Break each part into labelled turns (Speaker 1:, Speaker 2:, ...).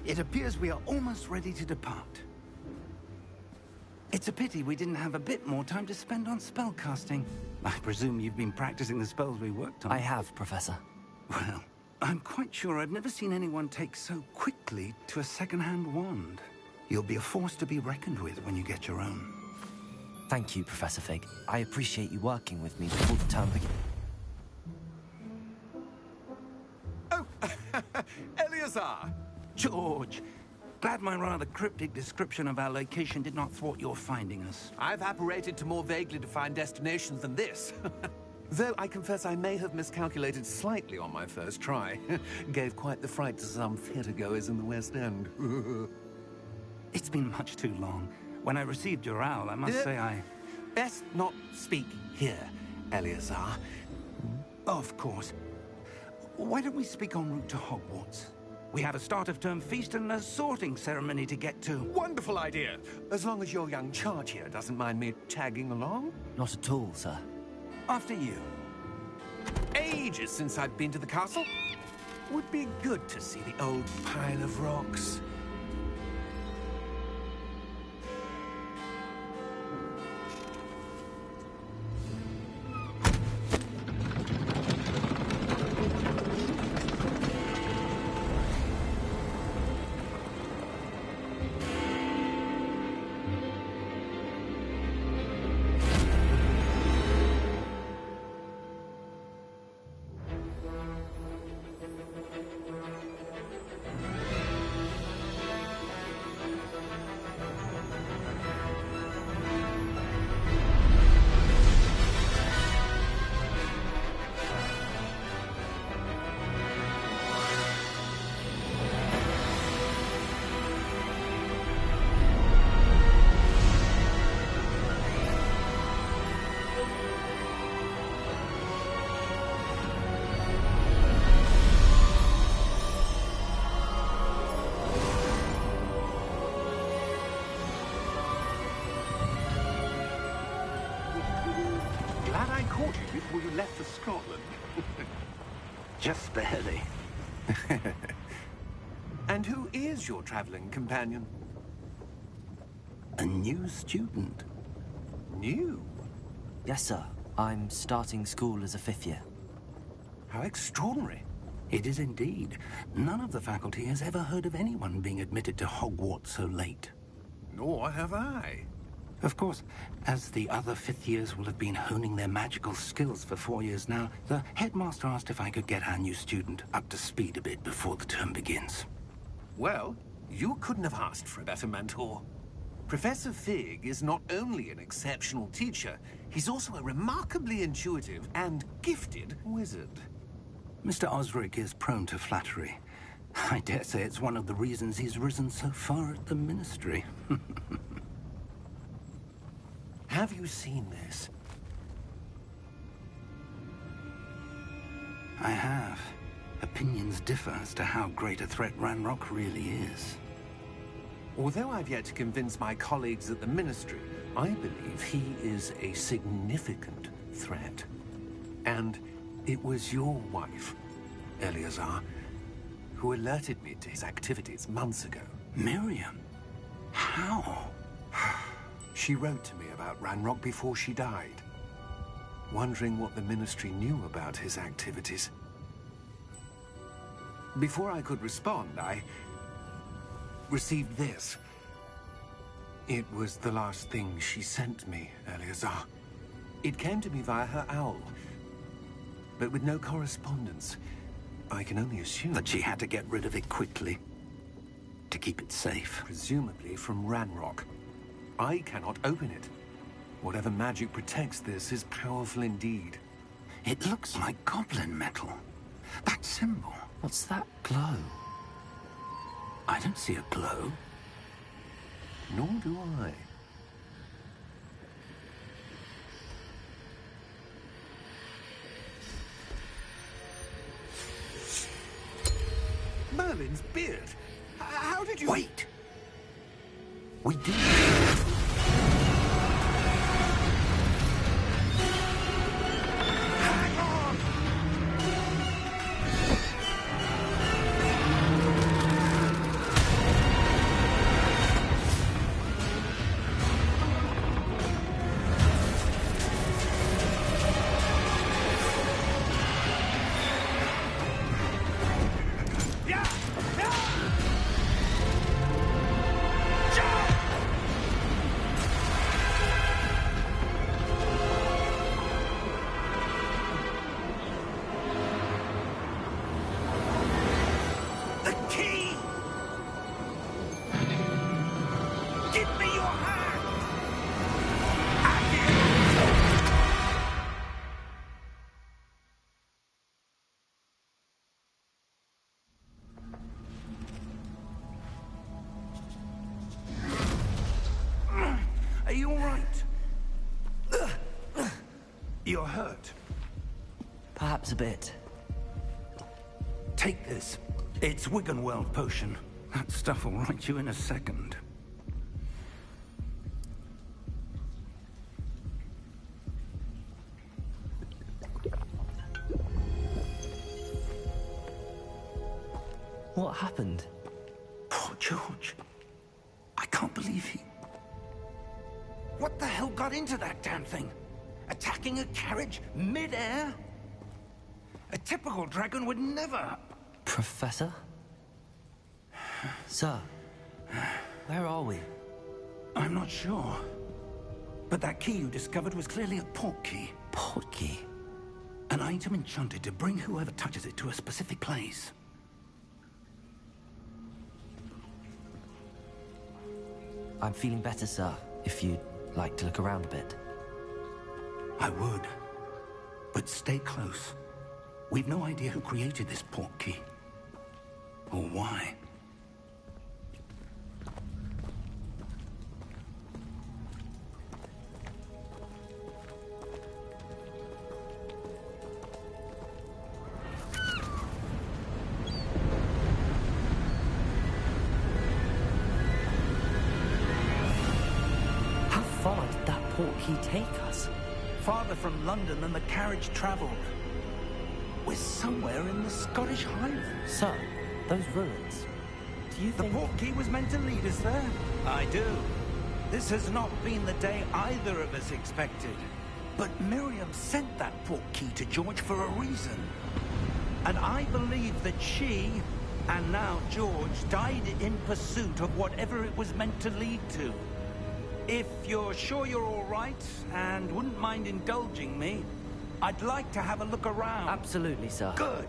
Speaker 1: It appears we are almost ready to depart. It's a pity we didn't have a bit more time to spend on spellcasting. I presume you've been practicing the spells we worked on.
Speaker 2: I have, Professor.
Speaker 1: Well, I'm quite sure I've never seen anyone take so quickly to a second-hand wand. You'll be a force to be reckoned with when you get your own.
Speaker 2: Thank you, Professor Fig. I appreciate you working with me before the term begins.
Speaker 3: Oh, Eleazar!
Speaker 1: George, glad my rather cryptic description of our location did not thwart your finding us.
Speaker 3: I've apparated to more vaguely defined destinations than this. Though I confess I may have miscalculated slightly on my first try. Gave quite the fright to some theatre-goers in the West End.
Speaker 1: It's been much too long. When I received your owl, I must say I...
Speaker 3: Best not speak here, Eleazar.
Speaker 1: Of course. Why don't we speak en route to Hogwarts? We have a start-of-term feast and a sorting ceremony to get to.
Speaker 3: Wonderful idea! As long as your young charge here doesn't mind me tagging along.
Speaker 2: Not at all, sir.
Speaker 1: After you.
Speaker 3: Ages since I've been to the castle. Would be good to see the old pile of rocks. Before you left for Scotland.
Speaker 1: Just barely.
Speaker 3: And who is your traveling companion?
Speaker 1: A new student.
Speaker 3: New?
Speaker 2: Yes, sir. I'm starting school as a 5th year.
Speaker 3: How extraordinary.
Speaker 1: It is indeed. None of the faculty has ever heard of anyone being admitted to Hogwarts so late.
Speaker 3: Nor have I.
Speaker 1: Of course, as the other 5th years will have been honing their magical skills for 4 years now, the headmaster asked if I could get our new student up to speed a bit before the term begins.
Speaker 3: Well, you couldn't have asked for a better mentor. Professor Fig is not only an exceptional teacher, he's also a remarkably intuitive and gifted wizard.
Speaker 1: Mr. Osric is prone to flattery. I dare say it's one of the reasons he's risen so far at the Ministry.
Speaker 3: Have you seen this?
Speaker 1: I have. Opinions differ as to how great a threat Ranrock really is.
Speaker 3: Although I've yet to convince my colleagues at the Ministry, I believe he is a significant threat. And it was your wife, Eleazar, who alerted me to his activities months ago.
Speaker 1: Miriam? How?
Speaker 3: She wrote to me about Ranrock before she died, wondering what the Ministry knew about his activities. Before I could respond, I received this. It was the last thing she sent me, Eleazar. It came to me via her owl, but with no correspondence. I can only assume
Speaker 1: that she had to get rid of it quickly, to keep it safe.
Speaker 3: Presumably from Ranrock. I cannot open it. Whatever magic protects this is powerful indeed.
Speaker 1: It looks like goblin metal. That symbol.
Speaker 2: What's that glow?
Speaker 1: I don't see a glow.
Speaker 3: Nor do I. Merlin's beard. How did you...
Speaker 1: Wait! We did.
Speaker 3: Hang on!
Speaker 1: You're hurt.
Speaker 2: Perhaps a bit.
Speaker 1: Take this. It's Wiggenweld potion. That stuff will right you in a second.
Speaker 2: What happened?
Speaker 1: Poor George. I can't believe he... What the hell got into that damn thing? Attacking a carriage mid-air? A typical dragon would never...
Speaker 2: Professor? Sir, where are we?
Speaker 1: I'm not sure. But that key you discovered was clearly a port key.
Speaker 2: Port key?
Speaker 1: An item enchanted to bring whoever touches it to a specific place.
Speaker 2: I'm feeling better, sir, if you'd like to look around a bit.
Speaker 1: I would. But stay close. We've no idea who created this port key. Or why.
Speaker 2: How far did that port key take us?
Speaker 1: Farther from London than the carriage traveled. We're somewhere in the Scottish Highlands.
Speaker 2: Sir, those ruins. Do you think...
Speaker 1: The port key was meant to lead us there? I do. This has not been the day either of us expected. But Miriam sent that port key to George for a reason. And I believe that she, and now George, died in pursuit of whatever it was meant to lead to. If you're sure you're all right, and wouldn't mind indulging me, I'd like to have a look around.
Speaker 2: Absolutely, sir.
Speaker 1: Good.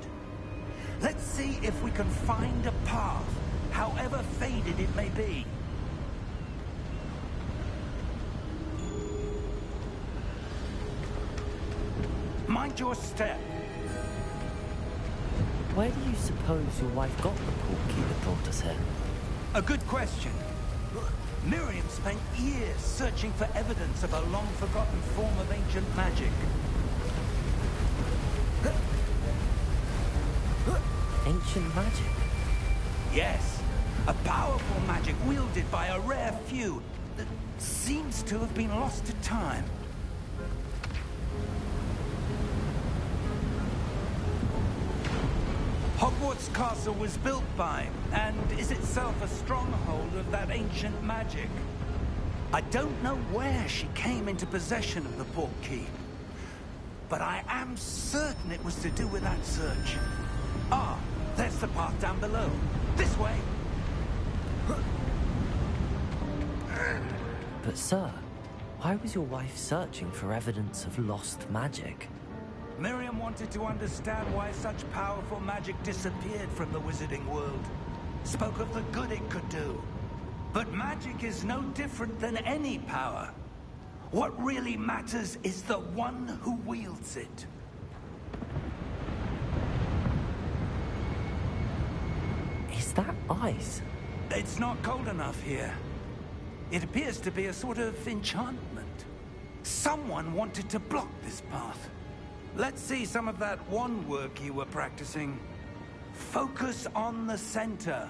Speaker 1: Let's see if we can find a path, however faded it may be. Mind your step.
Speaker 2: Where do you suppose your wife got the port key that brought us here?
Speaker 1: A good question. Miriam spent years searching for evidence of a long-forgotten form of ancient magic.
Speaker 2: Ancient magic?
Speaker 1: Yes, a powerful magic wielded by a rare few that seems to have been lost to time. Hogwarts Castle was built by, and is itself a stronghold of that ancient magic. I don't know where she came into possession of the port key, but I am certain it was to do with that search. Ah, there's the path down below. This way.
Speaker 2: But sir, why was your wife searching for evidence of lost magic?
Speaker 1: Miriam wanted to understand why such powerful magic disappeared from the wizarding world. Spoke of the good it could do. But magic is no different than any power. What really matters is the one who wields it.
Speaker 2: Is that ice?
Speaker 1: It's not cold enough here. It appears to be a sort of enchantment. Someone wanted to block this path. Let's see some of that wand work you were practicing. Focus on the center.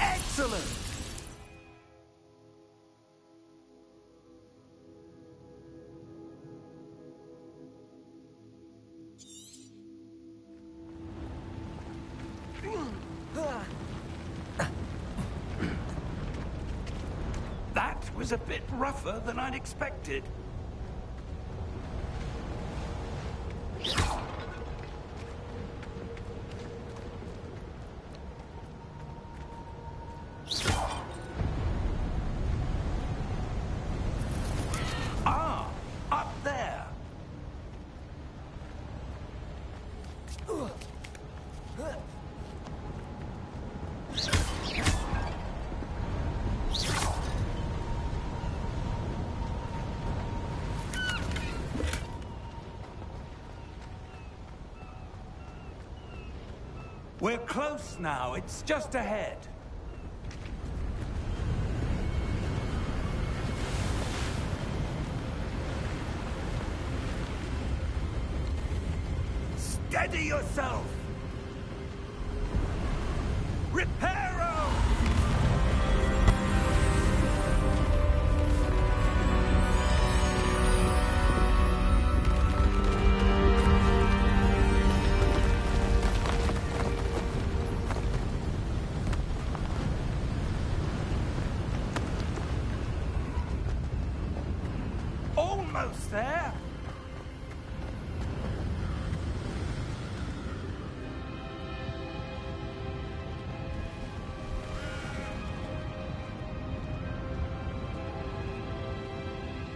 Speaker 1: Excellent! That was a bit rougher than I'd expected. Ah, up there. We're close now. It's just ahead. Steady yourself! Reparo! Almost there!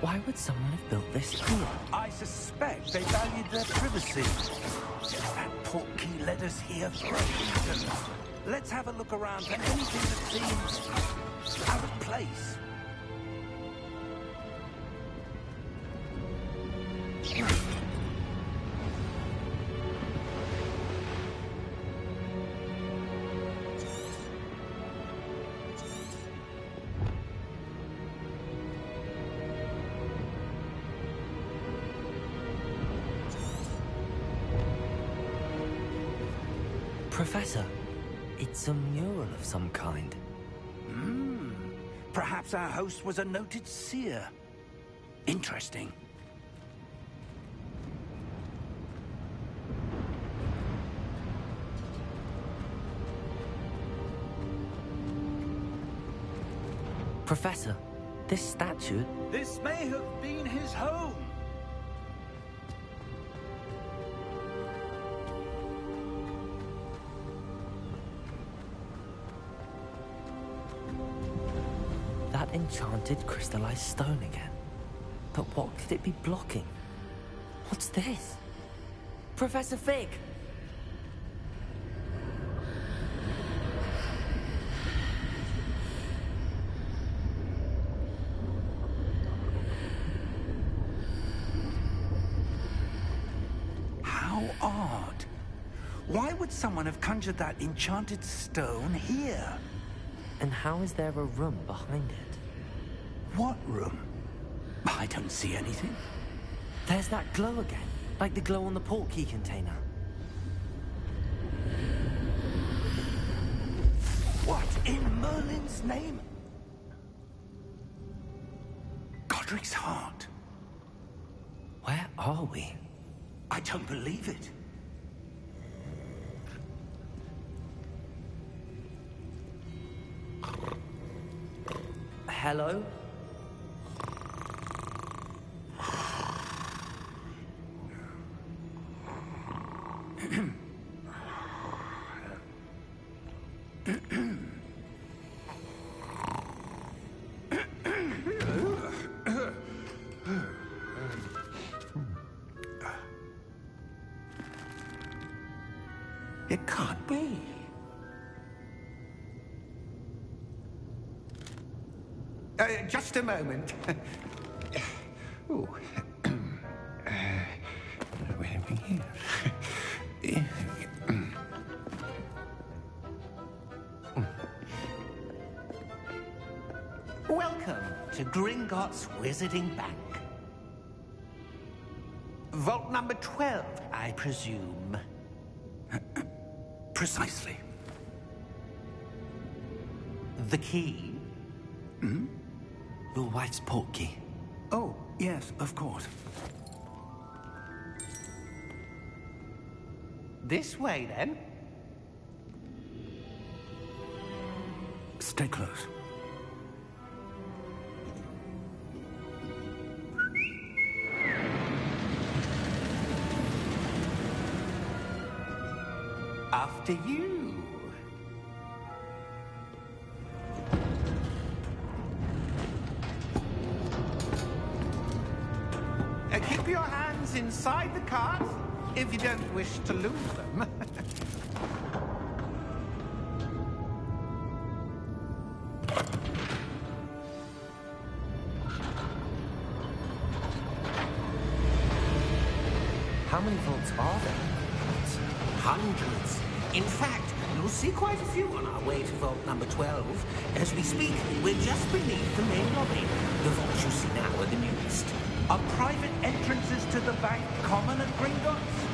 Speaker 2: Why would someone have built this here?
Speaker 1: I suspect they valued their privacy. That portkey led us here for a reason. Let's have a look around for anything that seems out of place.
Speaker 2: Professor, it's a mural of some kind.
Speaker 1: Perhaps our host was a noted seer. Interesting.
Speaker 2: Professor, this statue...
Speaker 1: This may have been his home.
Speaker 2: That enchanted crystallized stone again. But what could it be blocking? What's this? Professor Fig!
Speaker 1: How odd. Why would someone have conjured that enchanted stone here?
Speaker 2: And how is there a room behind it?
Speaker 1: What room? I don't see anything.
Speaker 2: There's that glow again, like the glow on the portkey container.
Speaker 1: What in Merlin's name? Godric's heart.
Speaker 2: Where are we?
Speaker 1: I don't believe it.
Speaker 2: Hello?
Speaker 1: It can't be. Just a moment. Ooh. Where are we here? Welcome to Gringotts Wizarding Bank. Vault number 12, I presume. Precisely. The key?
Speaker 2: Hmm? Your wife's portkey.
Speaker 1: Oh, yes, of course. This way, then. Stay close. After you. Keep your hands inside the cart if you don't wish to lose them.
Speaker 2: How many vaults are there?
Speaker 4: Hundreds. In fact, you'll see quite a few on our way to vault number 12. As we speak, we're just beneath the main lobby. The vaults you see now are the newest.
Speaker 1: Are private entrances to the bank common at Gringotts?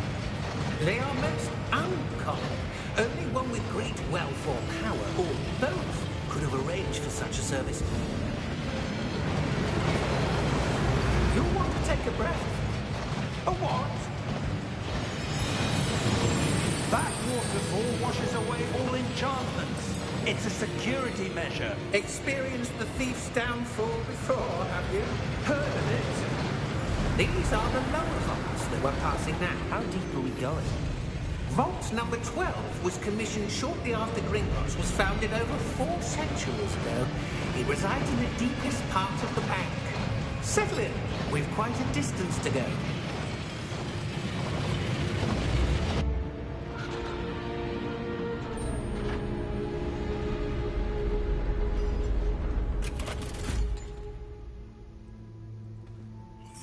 Speaker 4: They are most uncommon. Only one with great wealth or power, or both, could have arranged for such a service. You'll want to take a breath. A what?
Speaker 1: That waterfall washes away all enchantments. It's a security measure.
Speaker 4: Experienced the thief's downfall before, have you? Heard of it? These are the lower vaults that we're passing now.
Speaker 2: How deep are we going?
Speaker 4: Vault number 12 was commissioned shortly after Gringotts was founded over 4 centuries ago. It resides in the deepest part of the bank. Settle in. We've quite a distance to go.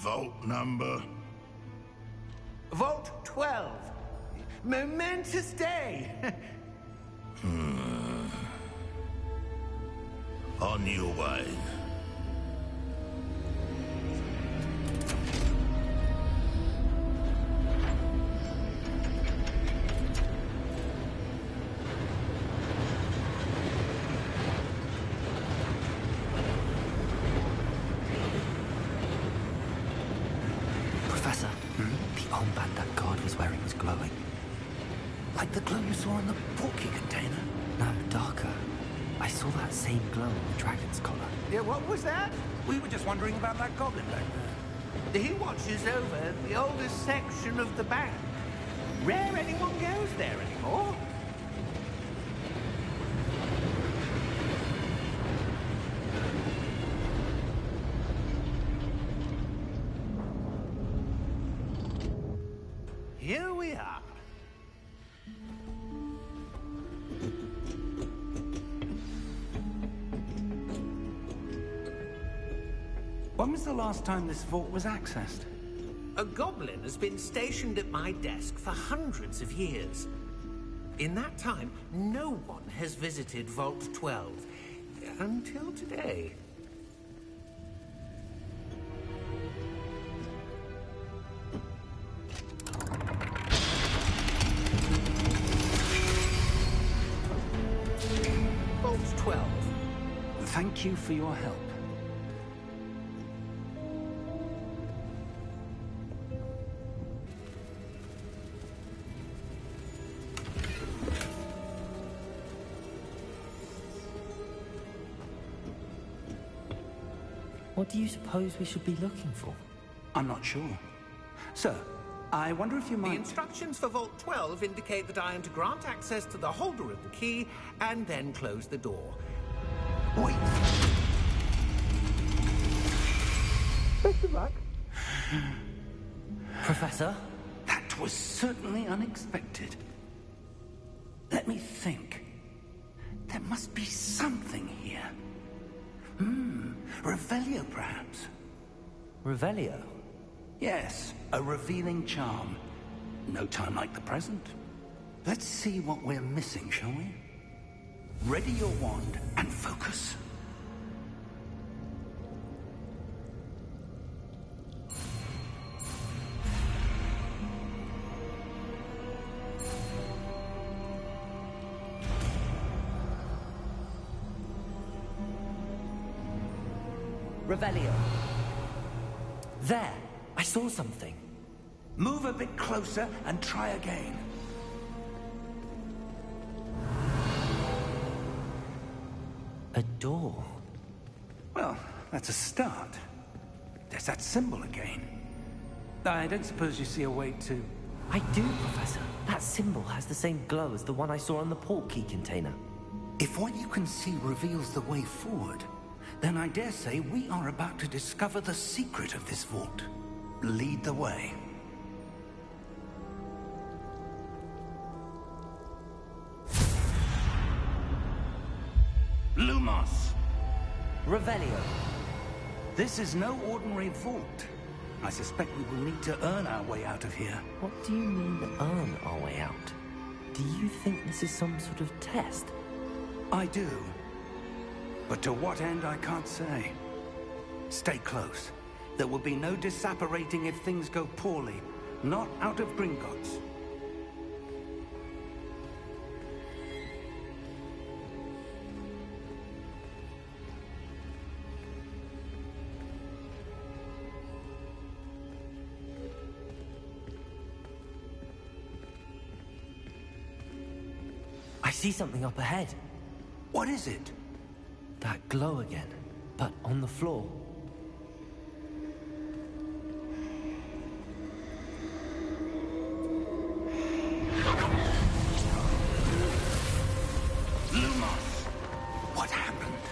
Speaker 5: Vault number?
Speaker 1: Vault 12. Momentous day.
Speaker 5: On your way.
Speaker 2: Professor, the armband that guard was wearing was glowing.
Speaker 1: Like the glow you saw in the porky container.
Speaker 2: No, darker. I saw that same glow on the dragon's collar.
Speaker 1: Yeah, what was that? We were just wondering about that goblin back there.
Speaker 4: He watches over the oldest section of the bank. Rare anyone goes there anymore.
Speaker 1: Here we are. When was the last time this vault was accessed?
Speaker 4: A goblin has been stationed at my desk for hundreds of years. In that time, no one has visited Vault 12. Until today. Vault 12.
Speaker 1: Thank you for your help.
Speaker 2: What do you suppose we should be looking for?
Speaker 1: I'm not sure. Sir, I wonder if you
Speaker 4: The
Speaker 1: might...
Speaker 4: instructions for Vault 12 indicate that I am to grant access to the holder of the key and then close the door.
Speaker 1: Wait.
Speaker 4: Best of luck.
Speaker 2: Professor?
Speaker 1: That was certainly unexpected. Let me think. There must be something here. Revelio, perhaps.
Speaker 2: Revelio?
Speaker 1: Yes, a revealing charm. No time like the present. Let's see what we're missing, shall we? Ready your wand and focus.
Speaker 2: Revelio. There! I saw something.
Speaker 1: Move a bit closer and try again.
Speaker 2: A door.
Speaker 1: Well, that's a start. There's that symbol again. I don't suppose you see a way to...
Speaker 2: I do, Professor. That symbol has the same glow as the one I saw on the port key container.
Speaker 1: If what you can see reveals the way forward, then I dare say we are about to discover the secret of this vault. Lead the way. Lumos!
Speaker 2: Revelio.
Speaker 1: This is no ordinary vault. I suspect we will need to earn our way out of here.
Speaker 2: What do you mean, earn our way out? Do you think this is some sort of test?
Speaker 1: I do. But to what end, I can't say. Stay close. There will be no disapparating if things go poorly. Not out of Gringotts.
Speaker 2: see something up ahead.
Speaker 1: What is it?
Speaker 2: That glow again, but on the floor.
Speaker 1: Lumos! What happened?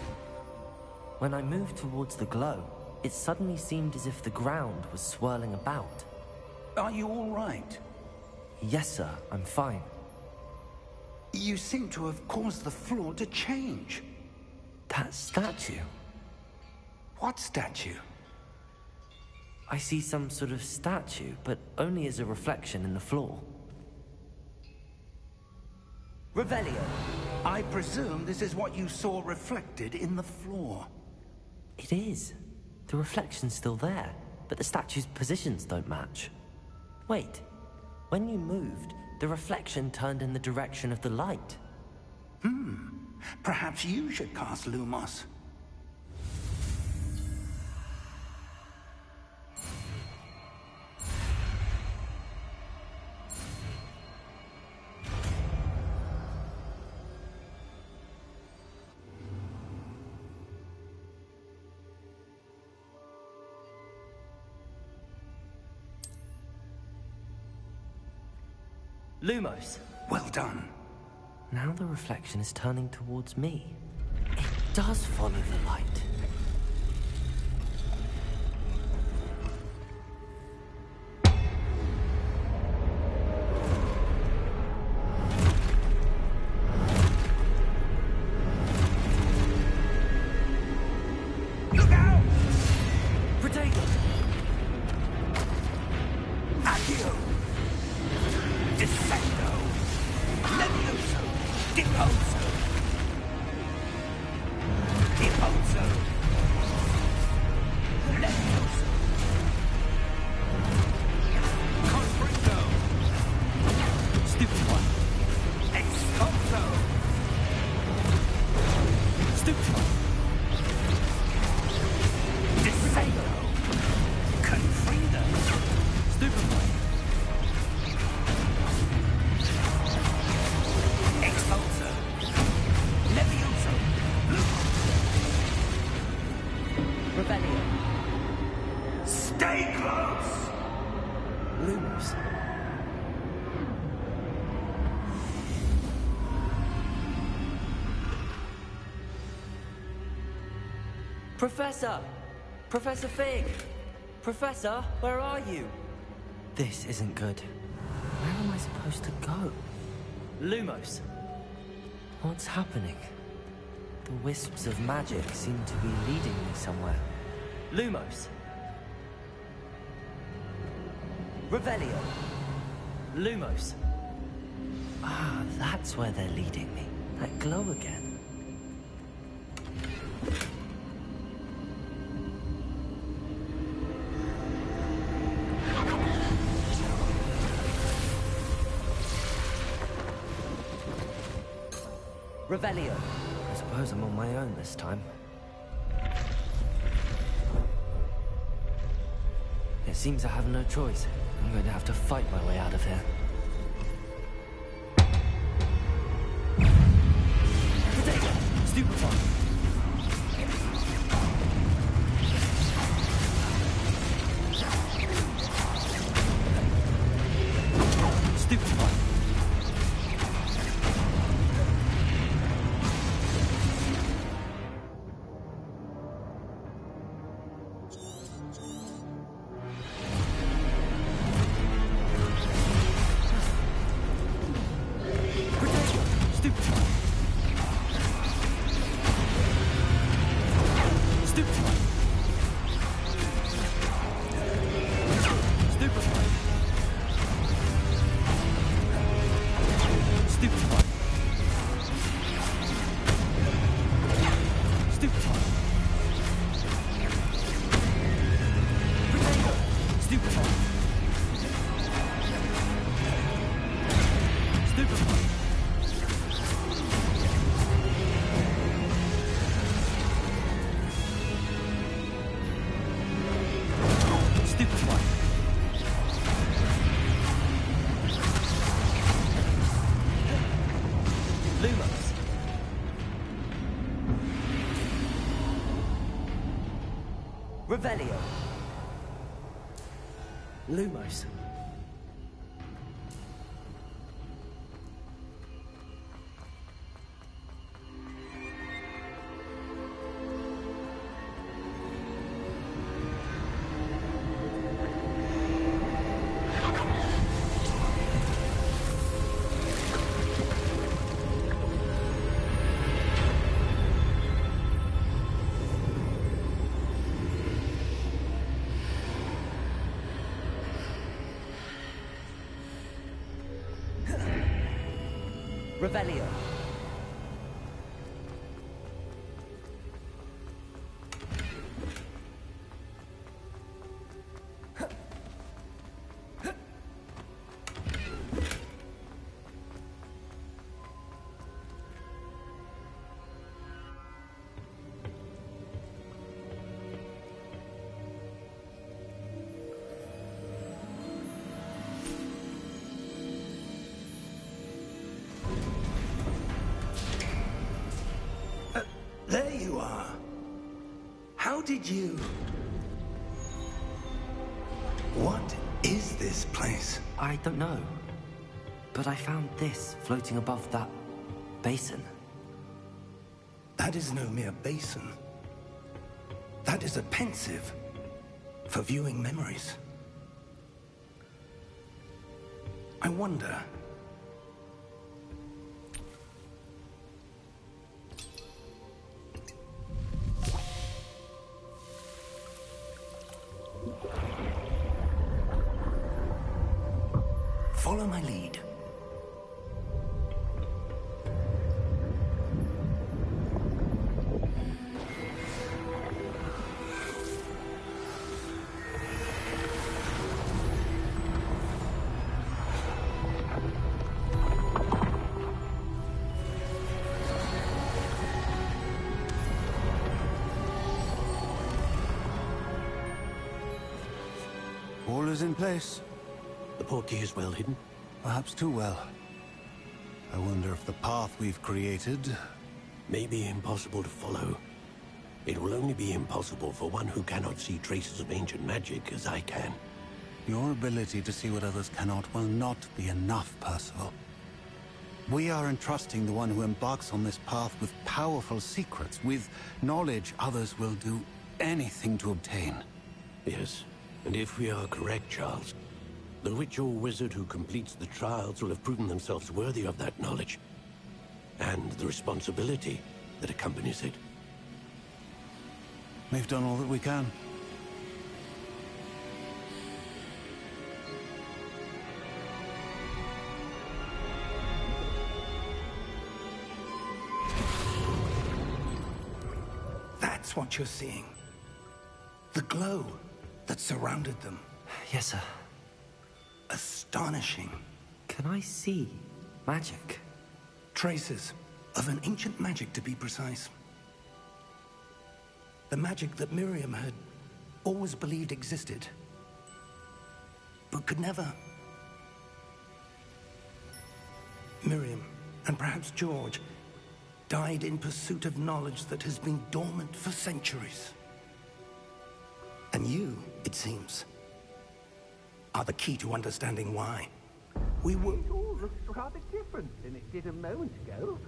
Speaker 2: When I moved towards the glow, it suddenly seemed as if the ground was swirling about.
Speaker 1: Are you all right?
Speaker 2: Yes, sir, I'm fine.
Speaker 1: You seem to have caused the floor to change.
Speaker 2: That statue?
Speaker 1: What statue?
Speaker 2: I see some sort of statue, but only as a reflection in the floor. Revelio!
Speaker 1: I presume this is what you saw reflected in the floor.
Speaker 2: It is. The reflection's still there, but the statue's positions don't match. Wait, when you moved, the reflection turned in the direction of the light.
Speaker 1: Perhaps you should cast Lumos.
Speaker 2: Lumos!
Speaker 1: Well done.
Speaker 2: Now the reflection is turning towards me. It does follow the light.
Speaker 1: Look out!
Speaker 2: Potato!
Speaker 1: Accio! Descendo! Levioso! Deposo! Deposo! Levioso! Constricto!
Speaker 2: Stupid one!
Speaker 1: Expulso!
Speaker 2: Stupid one!
Speaker 1: Descendo! Confrido!
Speaker 2: Stupid one!
Speaker 1: Expulso! Levioso!
Speaker 2: Revelio!
Speaker 1: Stay close!
Speaker 2: Lumos! Professor! Professor Fig! Professor, where are you? This isn't good. Where am I supposed to go? Lumos! What's happening? The wisps of magic seem to be leading me somewhere. Lumos! Revelio! Lumos! Ah, that's where they're leading me. That glow again. Revelio. I suppose I'm on my own this time. It seems I have no choice. I'm going to have to fight my way out of here. Potato! Stupid one! Stupid one! Stupid one! Revelio. Lumos. Revelio.
Speaker 1: There you are. How did you... What is this place?
Speaker 2: I don't know. But I found this floating above that basin.
Speaker 1: That is no mere basin. That is a pensive for viewing memories. I wonder... Follow my lead.
Speaker 6: All is in place.
Speaker 3: The portkey is well hidden.
Speaker 6: Perhaps too well. I wonder if the path we've created...
Speaker 3: May be impossible to follow. It will only be impossible for one who cannot see traces of ancient magic as I can.
Speaker 6: Your ability to see what others cannot will not be enough, Percival. We are entrusting the one who embarks on this path with powerful secrets, with knowledge others will do anything to obtain.
Speaker 3: Yes, and if we are correct, Charles, the witch or wizard who completes the trials will have proven themselves worthy of that knowledge, and the responsibility that accompanies it.
Speaker 6: We've done all that we can.
Speaker 1: That's what you're seeing. The glow that surrounded them.
Speaker 2: Yes, sir.
Speaker 1: Astonishing.
Speaker 2: Can I see magic?
Speaker 1: Traces of an ancient magic, to be precise. The magic that Miriam had always believed existed, but could never. Miriam, and perhaps George, died in pursuit of knowledge that has been dormant for centuries. And you, it seems, are the key to understanding why. We were...
Speaker 4: It all looks rather different than it did a moment ago.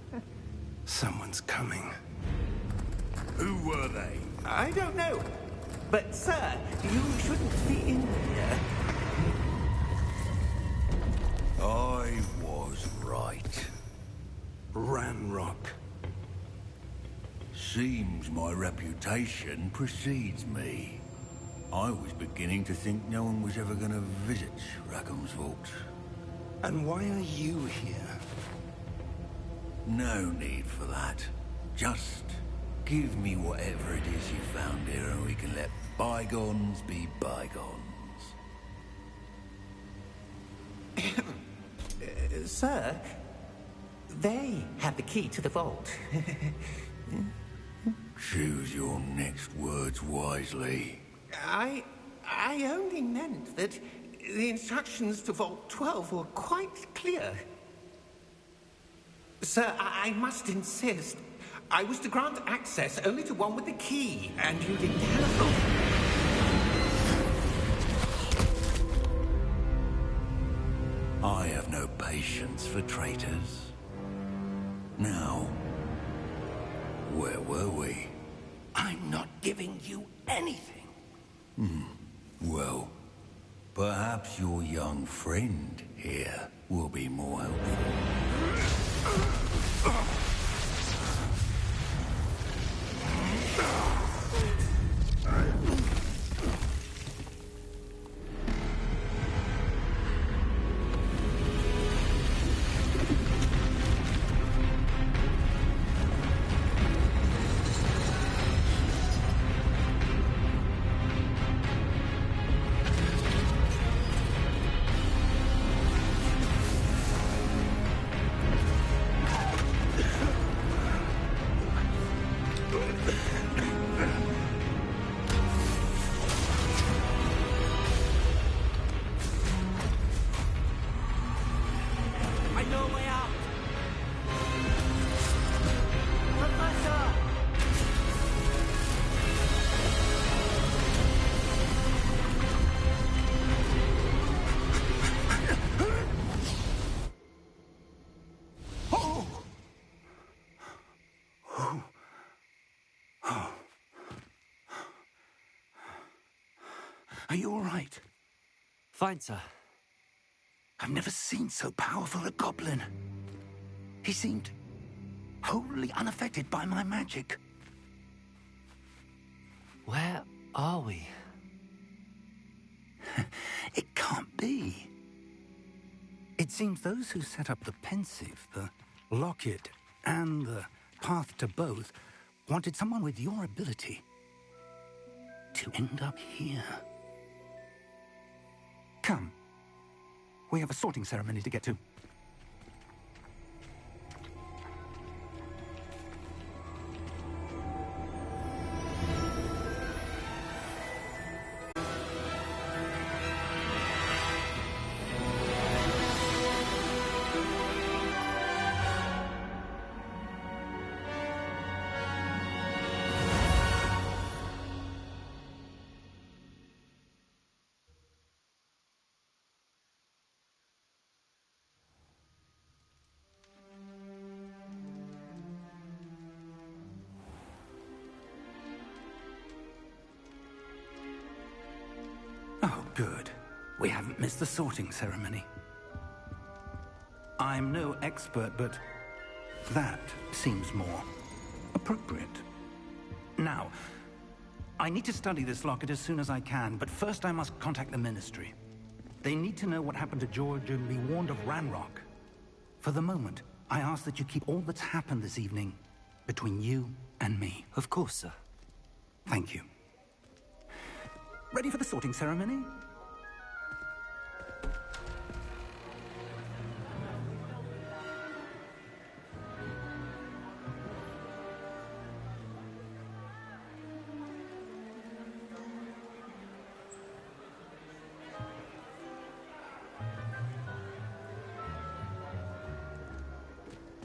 Speaker 1: Someone's coming.
Speaker 5: Who were they?
Speaker 4: I don't know. But, sir, you shouldn't be in here.
Speaker 5: I was right.
Speaker 1: Ranrock.
Speaker 5: Seems my reputation precedes me. I was beginning to think no one was ever going to visit Rackham's vault.
Speaker 1: And why are you here?
Speaker 5: No need for that. Just give me whatever it is you found here and we can let bygones be bygones.
Speaker 4: Sir, they have the key to the vault.
Speaker 5: Choose your next words wisely.
Speaker 4: I only meant that the instructions to Vault 12 were quite clear. Sir, I must insist. I was to grant access only to one with the key, and you didn't telephone.
Speaker 5: for traitors. Now, where were we?
Speaker 1: I'm not giving you anything.
Speaker 5: Well, perhaps your young friend here will be more helpful.
Speaker 1: Are you all right?
Speaker 2: Fine, sir.
Speaker 1: I've never seen so powerful a goblin. He seemed wholly unaffected by my magic.
Speaker 2: Where are we?
Speaker 1: It can't be. It seems those who set up the pensive, the locket, and the path to both wanted someone with your ability to end up here. Come. We have a sorting ceremony to get to. Oh, good. We haven't missed the sorting ceremony. I'm no expert, but that seems more appropriate. Now, I need to study this locket as soon as I can, but first I must contact the Ministry. They need to know what happened to George and be warned of Ranrock. For the moment, I ask that you keep all that's happened this evening between you and me.
Speaker 2: Of course, sir.
Speaker 1: Thank you. Ready for the sorting ceremony?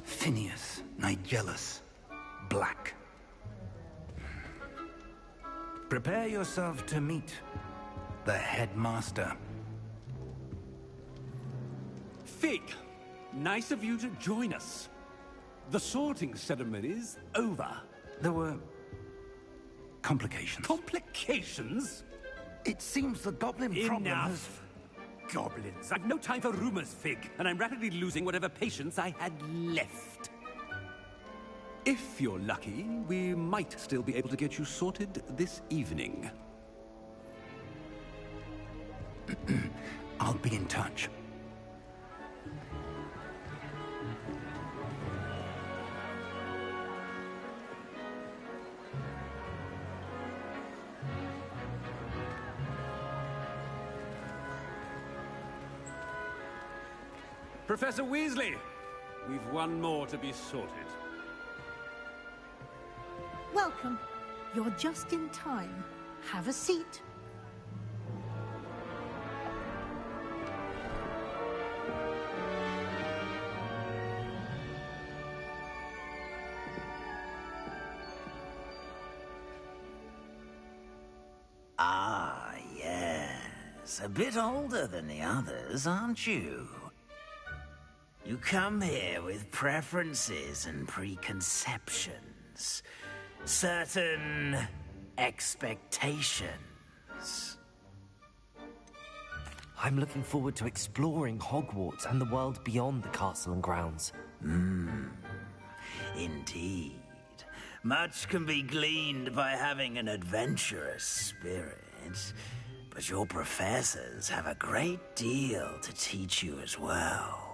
Speaker 1: Phineas, Nigellus, Black. Prepare yourself to meet the headmaster.
Speaker 3: Fig, nice of you to join us. The sorting ceremony's over.
Speaker 1: There were complications.
Speaker 3: Complications?
Speaker 1: It seems the goblin problem has...
Speaker 3: Enough! Goblins. I've no time for rumors, Fig, and I'm rapidly losing whatever patience I had left. If you're lucky, we might still be able to get you sorted this evening.
Speaker 1: I'll be in touch.
Speaker 3: Professor Weasley, we've one more to be sorted.
Speaker 7: Welcome. You're just in time. Have a seat.
Speaker 8: Ah, yes. A bit older than the others, aren't you? You come here with preferences and preconceptions. Certain expectations.
Speaker 2: I'm looking forward to exploring Hogwarts and the world beyond the castle and grounds.
Speaker 8: Indeed. Much can be gleaned by having an adventurous spirit, but your professors have a great deal to teach you as well.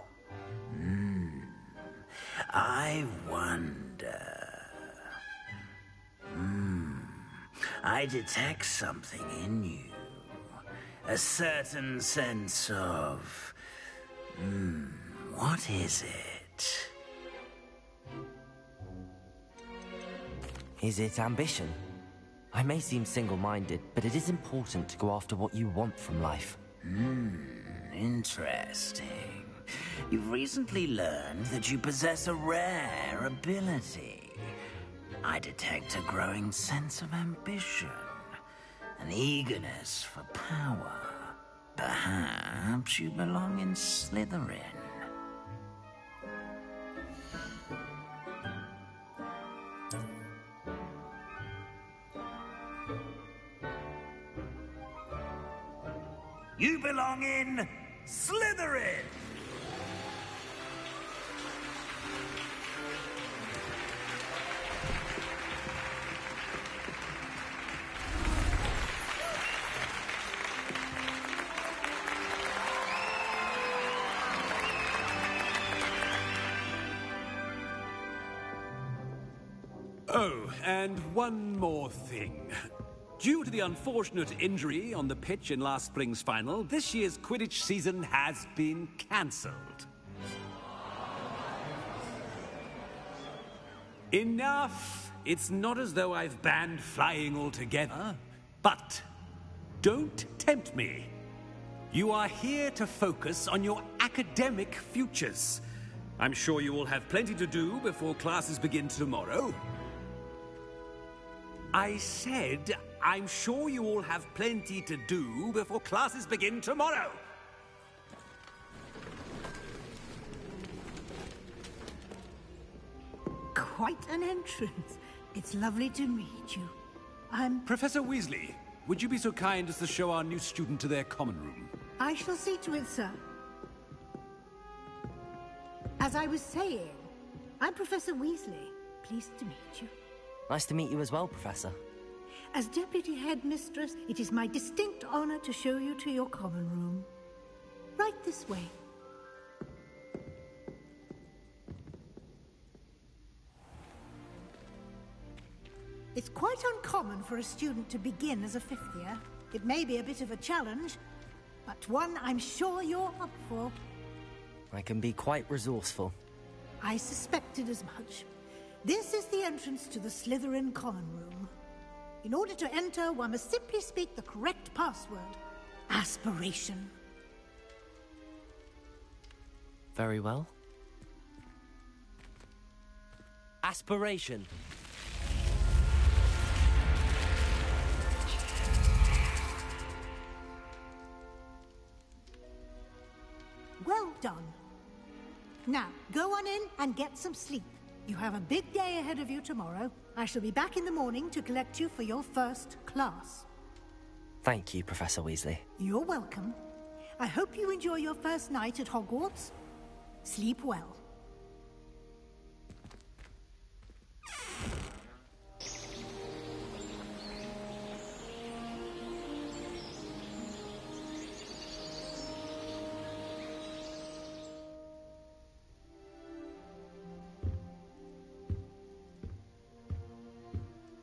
Speaker 8: I wonder... I detect something in you. A certain sense of... what is it?
Speaker 2: Is it ambition? I may seem single-minded, but it is important to go after what you want from life.
Speaker 8: Interesting. You've recently learned that you possess a rare ability. I detect a growing sense of ambition, an eagerness for power. Perhaps you belong in Slytherin. You belong in Slytherin!
Speaker 3: Oh, and one more thing. Due to the unfortunate injury on the pitch in last spring's final, this year's Quidditch season has been cancelled. Enough! It's not as though I've banned flying altogether. But don't tempt me. You are here to focus on your academic futures. I'm sure you will have plenty to do before classes begin tomorrow. I said, I'm sure you all have plenty to do before classes begin tomorrow.
Speaker 7: Quite an entrance. It's lovely to meet you. I'm...
Speaker 3: Professor Weasley, would you be so kind as to show our new student to their common room?
Speaker 7: I shall see to it, sir. As I was saying, I'm Professor Weasley. Pleased to meet you.
Speaker 2: Nice to meet you as well, Professor.
Speaker 7: As Deputy Headmistress, it is my distinct honor to show you to your common room. Right this way. It's quite uncommon for a student to begin as a fifth year. It may be a bit of a challenge, but one I'm sure you're up for.
Speaker 2: I can be quite resourceful.
Speaker 7: I suspected as much. This is the entrance to the Slytherin common room. In order to enter, one must simply speak the correct password. Aspiration.
Speaker 2: Very well. Aspiration.
Speaker 7: Well done. Now, go on in and get some sleep. You have a big day ahead of you tomorrow. I shall be back in the morning to collect you for your first class.
Speaker 2: Thank you, Professor Weasley.
Speaker 7: You're welcome. I hope you enjoy your first night at Hogwarts. Sleep well.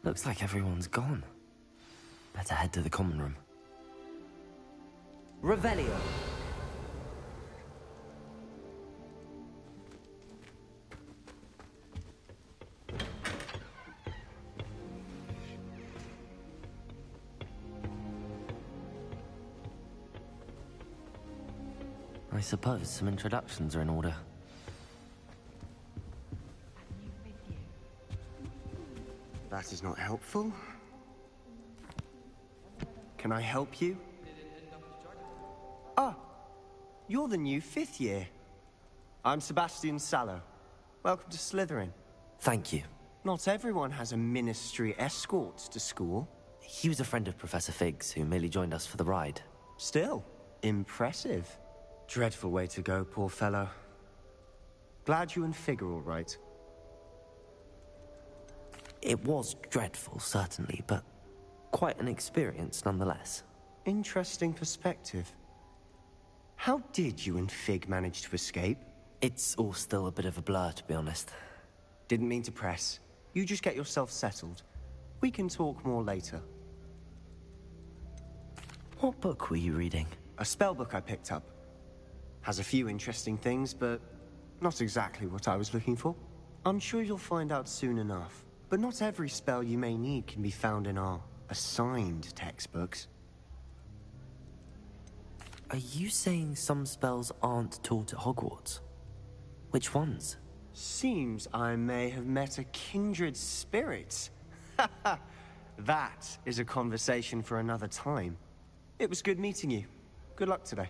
Speaker 2: Looks like everyone's gone. Better head to the common room. Revelio. I suppose some introductions are in order.
Speaker 9: That is not helpful. Can I help you? Ah, you're the new fifth year. I'm Sebastian Sallow. Welcome to Slytherin.
Speaker 2: Thank you.
Speaker 9: Not everyone has a ministry escort to school.
Speaker 2: He was a friend of Professor Fig's who merely joined us for the ride.
Speaker 9: Still, impressive. Dreadful way to go, poor fellow. Glad you and Fig are all right.
Speaker 2: It was dreadful, certainly, but quite an experience nonetheless.
Speaker 9: Interesting perspective. How did you and Fig manage to escape?
Speaker 2: It's all still a bit of a blur, to be honest.
Speaker 9: Didn't mean to press. You just get yourself settled. We can talk more later.
Speaker 2: What book were you reading?
Speaker 9: A spell book I picked up. Has a few interesting things, but not exactly what I was looking for. I'm sure you'll find out soon enough. But not every spell you may need can be found in our assigned textbooks.
Speaker 2: Are you saying some spells aren't taught at Hogwarts? Which ones?
Speaker 9: Seems I may have met a kindred spirit. That is a conversation for another time. It was good meeting you. Good luck today.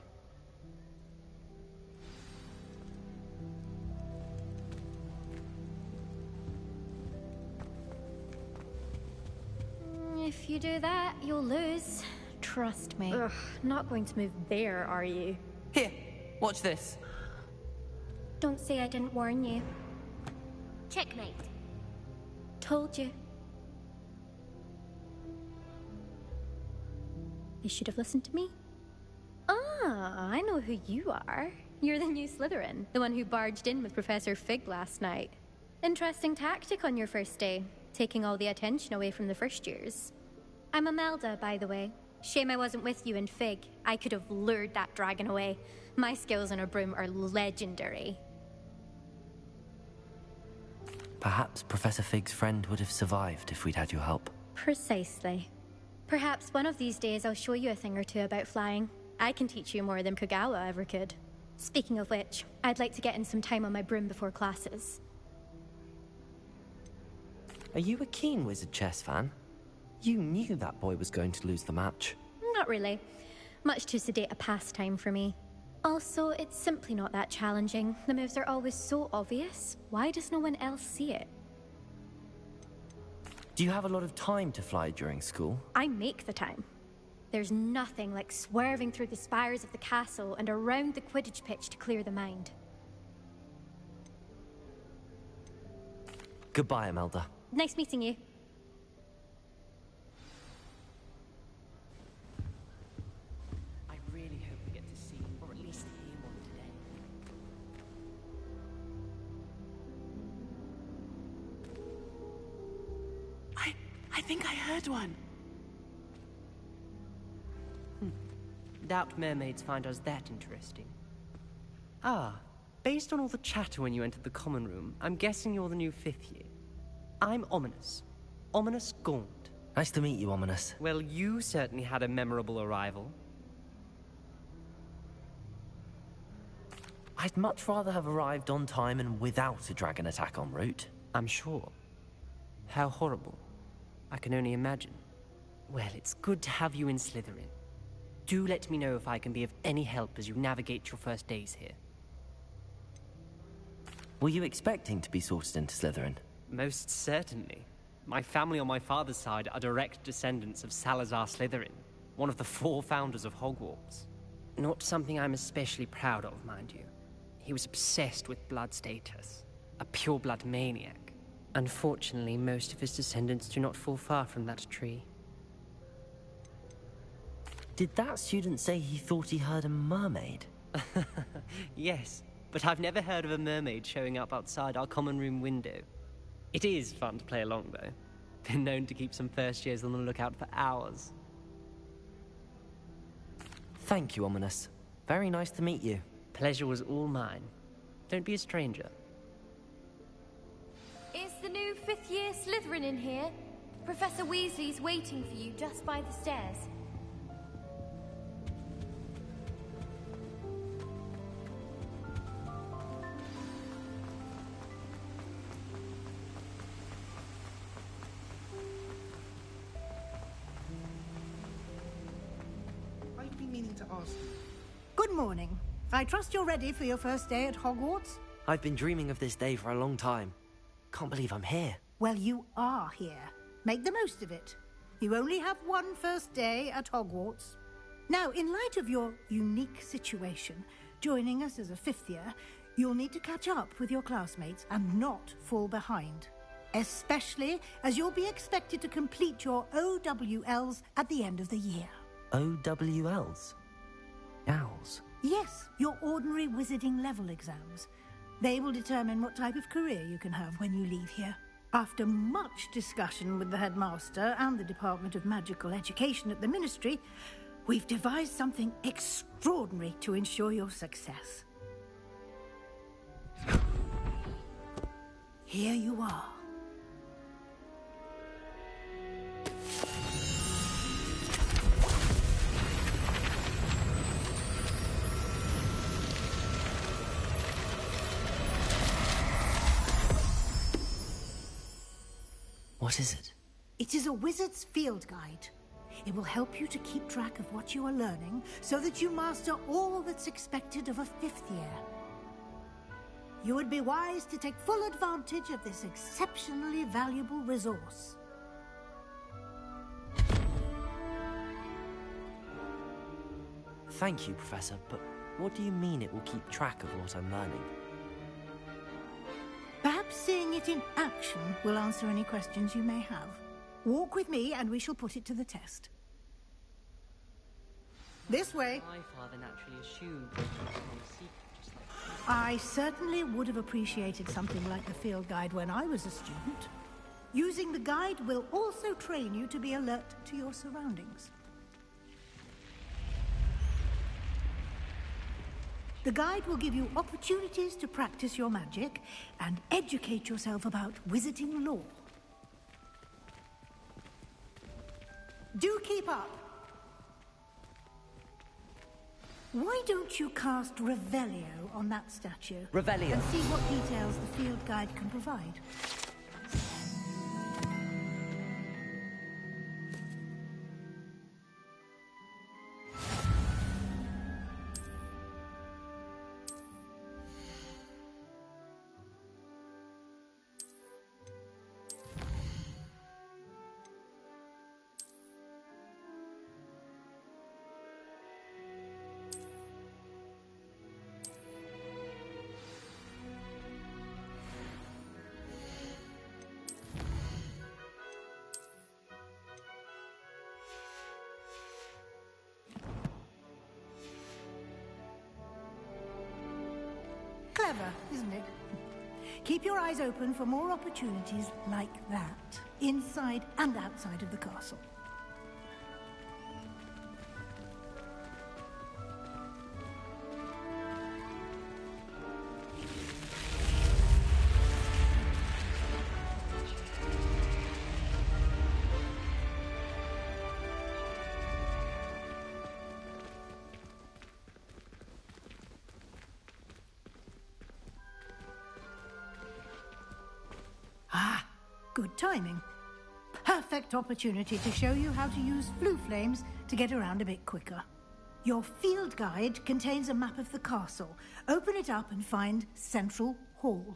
Speaker 10: If you do that, you'll lose. Trust me.
Speaker 11: Ugh, not going to move there, are you?
Speaker 2: Here, watch this.
Speaker 10: Don't say I didn't warn you.
Speaker 11: Checkmate.
Speaker 10: Told you. You should have listened to me.
Speaker 11: Ah, I know who you are. You're the new Slytherin, the one who barged in with Professor Fig last night. Interesting tactic on your first day, taking all the attention away from the first years.
Speaker 10: I'm Imelda, by the way. Shame I wasn't with you and Fig. I could have lured that dragon away. My skills on a broom are legendary.
Speaker 2: Perhaps Professor Fig's friend would have survived if we'd had your help.
Speaker 10: Precisely. Perhaps one of these days I'll show you a thing or two about flying. I can teach you more than Kogawa ever could. Speaking of which, I'd like to get in some time on my broom before classes.
Speaker 2: Are you a keen Wizard chess fan? You knew that boy was going to lose the match.
Speaker 10: Not really. Much too sedate a pastime for me. Also, it's simply not that challenging. The moves are always so obvious. Why does no one else see it?
Speaker 2: Do you have a lot of time to fly during school?
Speaker 10: I make the time. There's nothing like swerving through the spires of the castle and around the Quidditch pitch to clear the mind.
Speaker 2: Goodbye, Imelda.
Speaker 10: Nice meeting you.
Speaker 2: I really hope we get to see, or at least hear one today.
Speaker 12: I think I heard one.
Speaker 13: Doubt mermaids find us that interesting. Ah, based on all the chatter when you entered the common room, I'm guessing you're the new 5th year. I'm Ominous. Ominous Gaunt.
Speaker 2: Nice to meet you, Ominous.
Speaker 13: Well, you certainly had a memorable arrival.
Speaker 2: I'd much rather have arrived on time and without a dragon attack en route.
Speaker 13: I'm sure. How horrible. I can only imagine. Well, it's good to have you in Slytherin. Do let me know if I can be of any help as you navigate your first days here.
Speaker 2: Were you expecting to be sorted into Slytherin?
Speaker 13: Most certainly. My family on my father's side are direct descendants of Salazar Slytherin, one of the 4 founders of Hogwarts. Not something I'm especially proud of, mind you. He was obsessed with blood status, a pure-blood maniac. Unfortunately, most of his descendants do not fall far from that tree.
Speaker 2: Did that student say he thought he heard a mermaid?
Speaker 13: Yes, but I've never heard of a mermaid showing up outside our common room window. It is fun to play along, though. Been known to keep some first years on the lookout for hours.
Speaker 2: Thank you, Ominous. Very nice to meet you.
Speaker 13: Pleasure was all mine. Don't be a stranger.
Speaker 11: Is the new 5th year Slytherin in here? Professor Weasley's waiting for you just by the stairs.
Speaker 12: I've been meaning to ask you.
Speaker 7: Good morning. I trust you're ready for your first day at Hogwarts?
Speaker 2: I've been dreaming of this day for a long time. Can't believe I'm here.
Speaker 7: Well, you are here. Make the most of it. You only have one first day at Hogwarts. Now, in light of your unique situation, joining us as a fifth year, you'll need to catch up with your classmates and not fall behind. Especially as you'll be expected to complete your OWLs at the end of the year.
Speaker 2: OWLs? Owls?
Speaker 7: Yes, your ordinary wizarding level exams. They will determine what type of career you can have when you leave here. After much discussion with the headmaster and the Department of Magical Education at the Ministry, we've devised something extraordinary to ensure your success. Here you are.
Speaker 2: What is it?
Speaker 7: It is a wizard's field guide. It will help you to keep track of what you are learning so that you master all that's expected of a fifth year. You would be wise to take full advantage of this exceptionally valuable resource.
Speaker 2: Thank you, Professor, but what do you mean it will keep track of what I'm learning?
Speaker 7: Perhaps seeing it in action will answer any questions you may have. Walk with me and we shall put it to the test. This way.
Speaker 13: My father naturally assumed that it was my secret, just like
Speaker 7: I certainly would have appreciated something like the field guide when I was a student. Using the guide will also train you to be alert to your surroundings. The guide will give you opportunities to practice your magic and educate yourself about wizarding lore. Do keep up. Why don't you cast Revelio on that statue?
Speaker 2: Revelio.
Speaker 7: And see what details the field guide can provide. Clever, isn't it? Keep your eyes open for more opportunities like that, inside and outside of the castle. Good timing. Perfect opportunity to show you how to use flue flames to get around a bit quicker. Your field guide contains a map of the castle. Open it up and find Central Hall.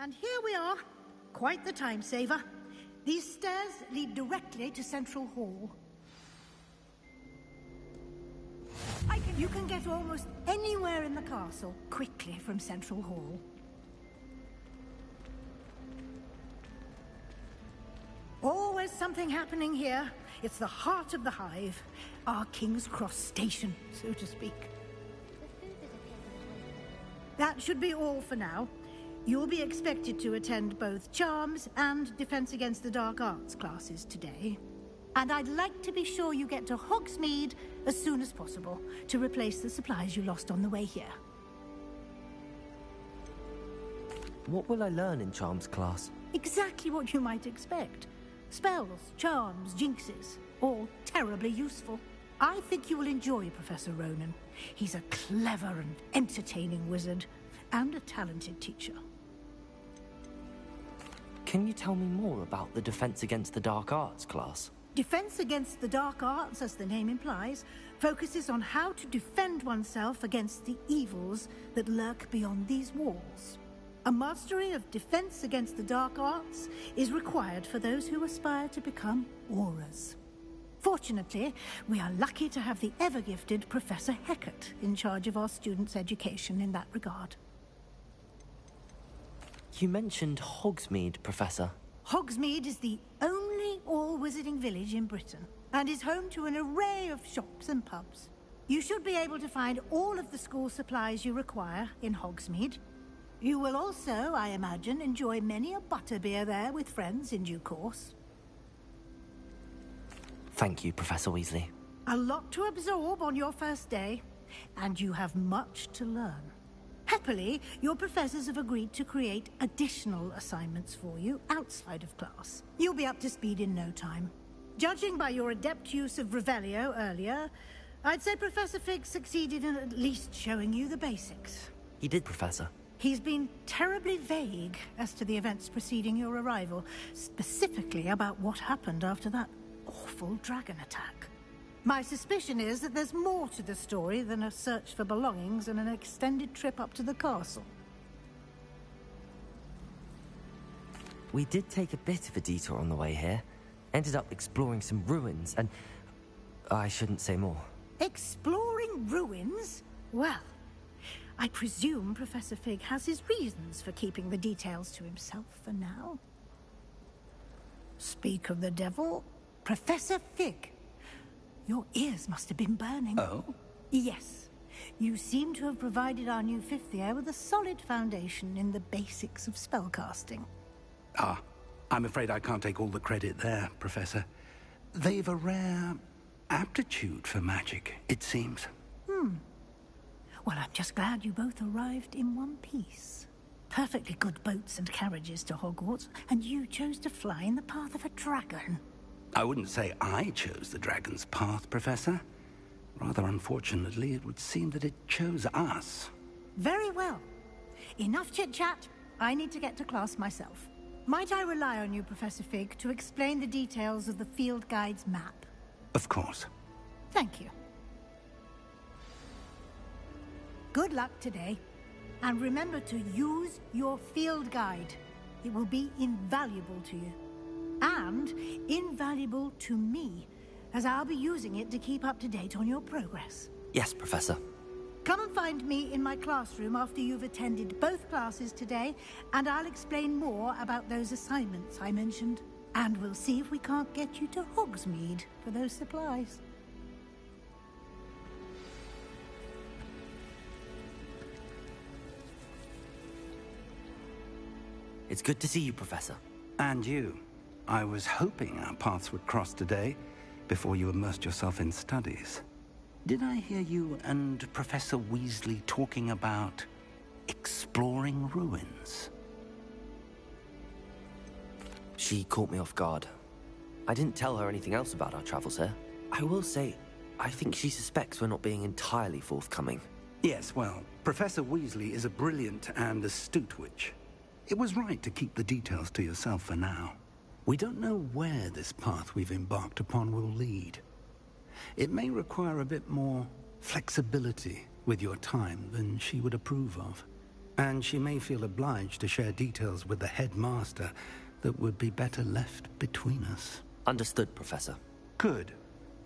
Speaker 7: And here we are. Quite the time saver. These stairs lead directly to Central Hall. You can get almost anywhere in the castle quickly from Central Hall. Always something happening here. It's the heart of the hive. Our King's Cross station, so to speak. That should be all for now. You'll be expected to attend both Charms and Defense Against the Dark Arts classes today. And I'd like to be sure you get to Hogsmeade as soon as possible to replace the supplies you lost on the way here.
Speaker 2: What will I learn in Charms class?
Speaker 7: Exactly what you might expect. Spells, charms, jinxes, all terribly useful. I think you will enjoy Professor Ronan. He's a clever and entertaining wizard, and a talented teacher.
Speaker 2: Can you tell me more about the Defense Against the Dark Arts class?
Speaker 7: Defense Against the Dark Arts, as the name implies, focuses on how to defend oneself against the evils that lurk beyond these walls. A mastery of Defense Against the Dark Arts is required for those who aspire to become Aurors. Fortunately, we are lucky to have the ever-gifted Professor Hecat in charge of our students' education in that regard.
Speaker 2: You mentioned Hogsmeade, Professor.
Speaker 7: Hogsmeade is the only all-wizarding village in Britain, and is home to an array of shops and pubs. You should be able to find all of the school supplies you require in Hogsmeade. You will also, I imagine, enjoy many a butterbeer there with friends in due course.
Speaker 2: Thank you, Professor Weasley.
Speaker 7: A lot to absorb on your first day, and you have much to learn. Happily, your professors have agreed to create additional assignments for you outside of class. You'll be up to speed in no time. Judging by your adept use of Revelio earlier, I'd say Professor Fig succeeded in at least showing you the basics.
Speaker 2: He did, Professor.
Speaker 7: He's been terribly vague as to the events preceding your arrival, specifically about what happened after that awful dragon attack. My suspicion is that there's more to the story than a search for belongings and an extended trip up to the castle.
Speaker 2: We did take a bit of a detour on the way here. Ended up exploring some ruins and... I shouldn't say more.
Speaker 7: Exploring ruins? Well, I presume Professor Fig has his reasons for keeping the details to himself for now. Speak of the devil, Professor Fig. Your ears must have been burning.
Speaker 5: Oh?
Speaker 7: Yes. You seem to have provided our new fifth year with a solid foundation in the basics of spellcasting.
Speaker 6: Ah, I'm afraid I can't take all the credit there, Professor. They've a rare aptitude for magic, it seems.
Speaker 7: Well, I'm just glad you both arrived in one piece. Perfectly good boats and carriages to Hogwarts, and you chose to fly in the path of a dragon.
Speaker 6: I wouldn't say I chose the dragon's path, Professor. Rather unfortunately, it would seem that it chose us.
Speaker 7: Very well. Enough chit-chat. I need to get to class myself. Might I rely on you, Professor Fig, to explain the details of the field guide's map?
Speaker 6: Of course.
Speaker 7: Thank you. Good luck today. And remember to use your field guide. It will be invaluable to you. And invaluable to me, as I'll be using it to keep up to date on your progress.
Speaker 2: Yes, Professor.
Speaker 7: Come and find me in my classroom after you've attended both classes today, and I'll explain more about those assignments I mentioned. And we'll see if we can't get you to Hogsmeade for those supplies.
Speaker 2: It's good to see you, Professor.
Speaker 6: And you. I was hoping our paths would cross today, before you immersed yourself in studies. Did I hear you and Professor Weasley talking about exploring ruins?
Speaker 2: She caught me off guard. I didn't tell her anything else about our travels here. I will say, I think she suspects we're not being entirely forthcoming.
Speaker 6: Yes, well, Professor Weasley is a brilliant and astute witch. It was right to keep the details to yourself for now. We don't know where this path we've embarked upon will lead. It may require a bit more flexibility with your time than she would approve of. And she may feel obliged to share details with the headmaster that would be better left between us.
Speaker 2: Understood, Professor.
Speaker 6: Good.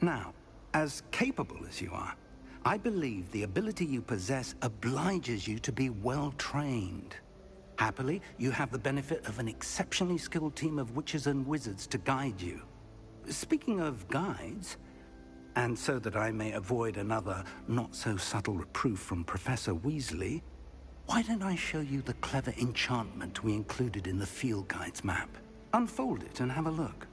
Speaker 6: Now, as capable as you are, I believe the ability you possess obliges you to be well trained. Happily, you have the benefit of an exceptionally skilled team of witches and wizards to guide you. Speaking of guides, and so that I may avoid another not-so-subtle reproof from Professor Weasley, why don't I show you the clever enchantment we included in the field guide's map? Unfold it and have a look.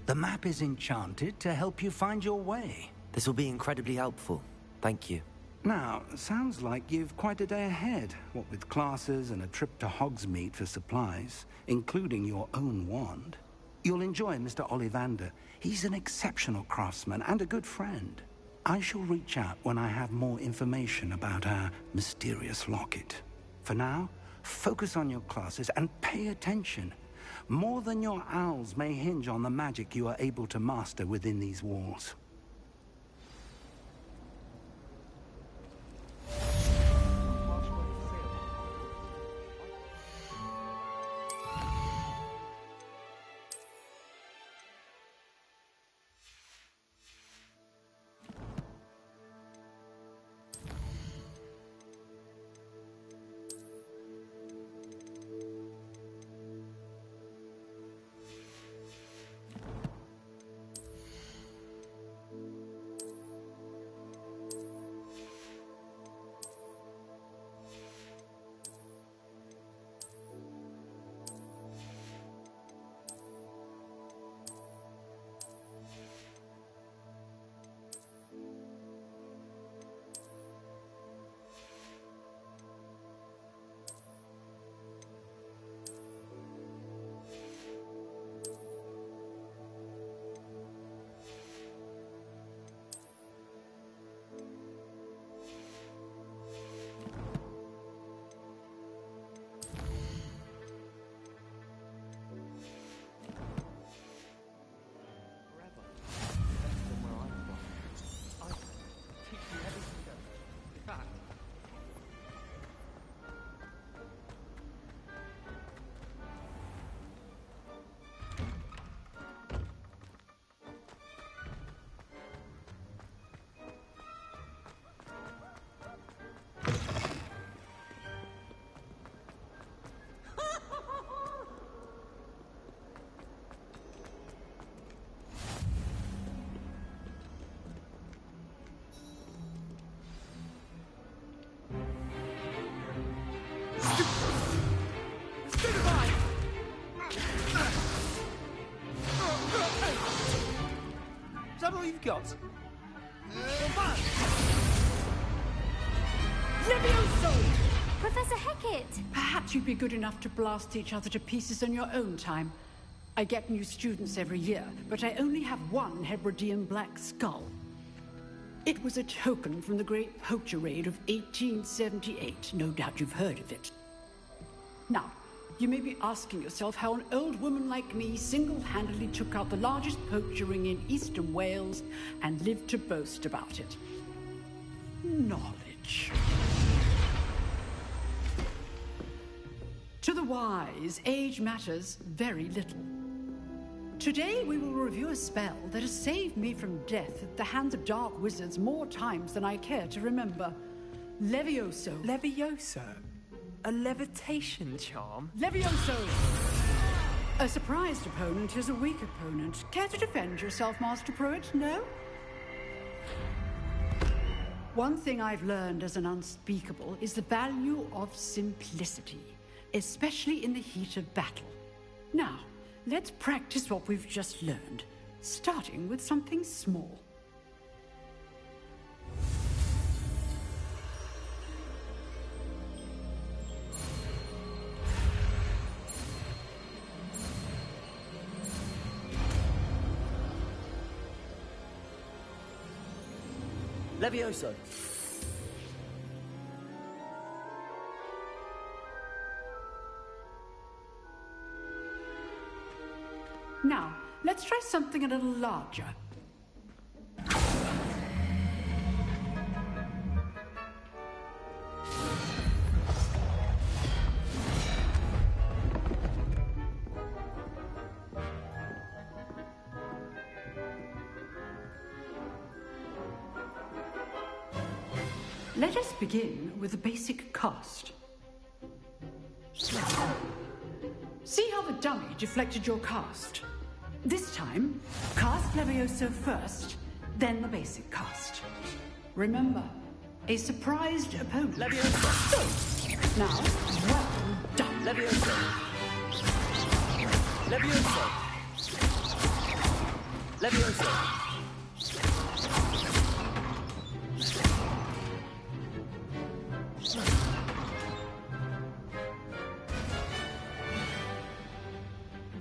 Speaker 1: The map is enchanted to help you find your way.
Speaker 2: This will be incredibly helpful. Thank you.
Speaker 1: Now, sounds like you've quite a day ahead, what with classes and a trip to Hogsmeade for supplies, including your own wand. You'll enjoy Mr. Ollivander. He's an exceptional craftsman and a good friend. I shall reach out when I have more information about our mysterious locket. For now, focus on your classes and pay attention. More than your owls may hinge on the magic you are able to master within these walls.
Speaker 14: Is that all you've got?
Speaker 12: Levioso!
Speaker 11: Professor Hecat!
Speaker 12: Perhaps you'd be good enough to blast each other to pieces on your own time. I get new students every year, but I only have one Hebridean black skull. It was a token from the Great Poacher Raid of 1878. No doubt you've heard of it. Now, you may be asking yourself how an old woman like me single-handedly took out the largest poacher ring in eastern Wales and lived to boast about it. Knowledge. To the wise, age matters very little. Today we will review a spell that has saved me from death at the hands of dark wizards more times than I care to remember. Levioso.
Speaker 15: Levioso? A levitation charm?
Speaker 12: Levioso! A surprised opponent is a weak opponent. Care to defend yourself, Master Pruitt? No? One thing I've learned as an unspeakable is the value of simplicity, especially in the heat of battle. Now, let's practice what we've just learned, starting with something small.
Speaker 2: Levioso.
Speaker 12: Now, let's try something a little larger. Let us begin with the basic cast. See how the dummy deflected your cast? This time, cast Levioso first, then the basic cast. Remember, a surprised opponent.
Speaker 2: Levioso!
Speaker 12: Now, well done.
Speaker 2: Levioso! Levioso! Leviosa!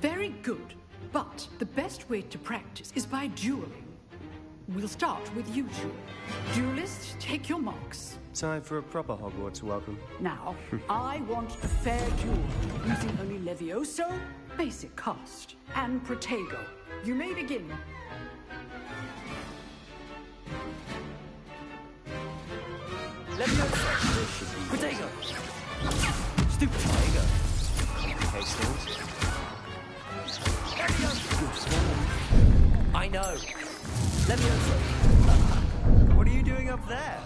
Speaker 12: Very good. But the best way to practice is by dueling. We'll start with you two. Duelists, take your marks.
Speaker 9: Time for a proper Hogwarts welcome.
Speaker 12: Now, I want a fair duel, using only Levioso, basic cast, and Protego. You may begin.
Speaker 2: Leviosa! Protego! Stupid Protego!
Speaker 9: Hastings.
Speaker 2: I know. Leviosa! What are you doing up there?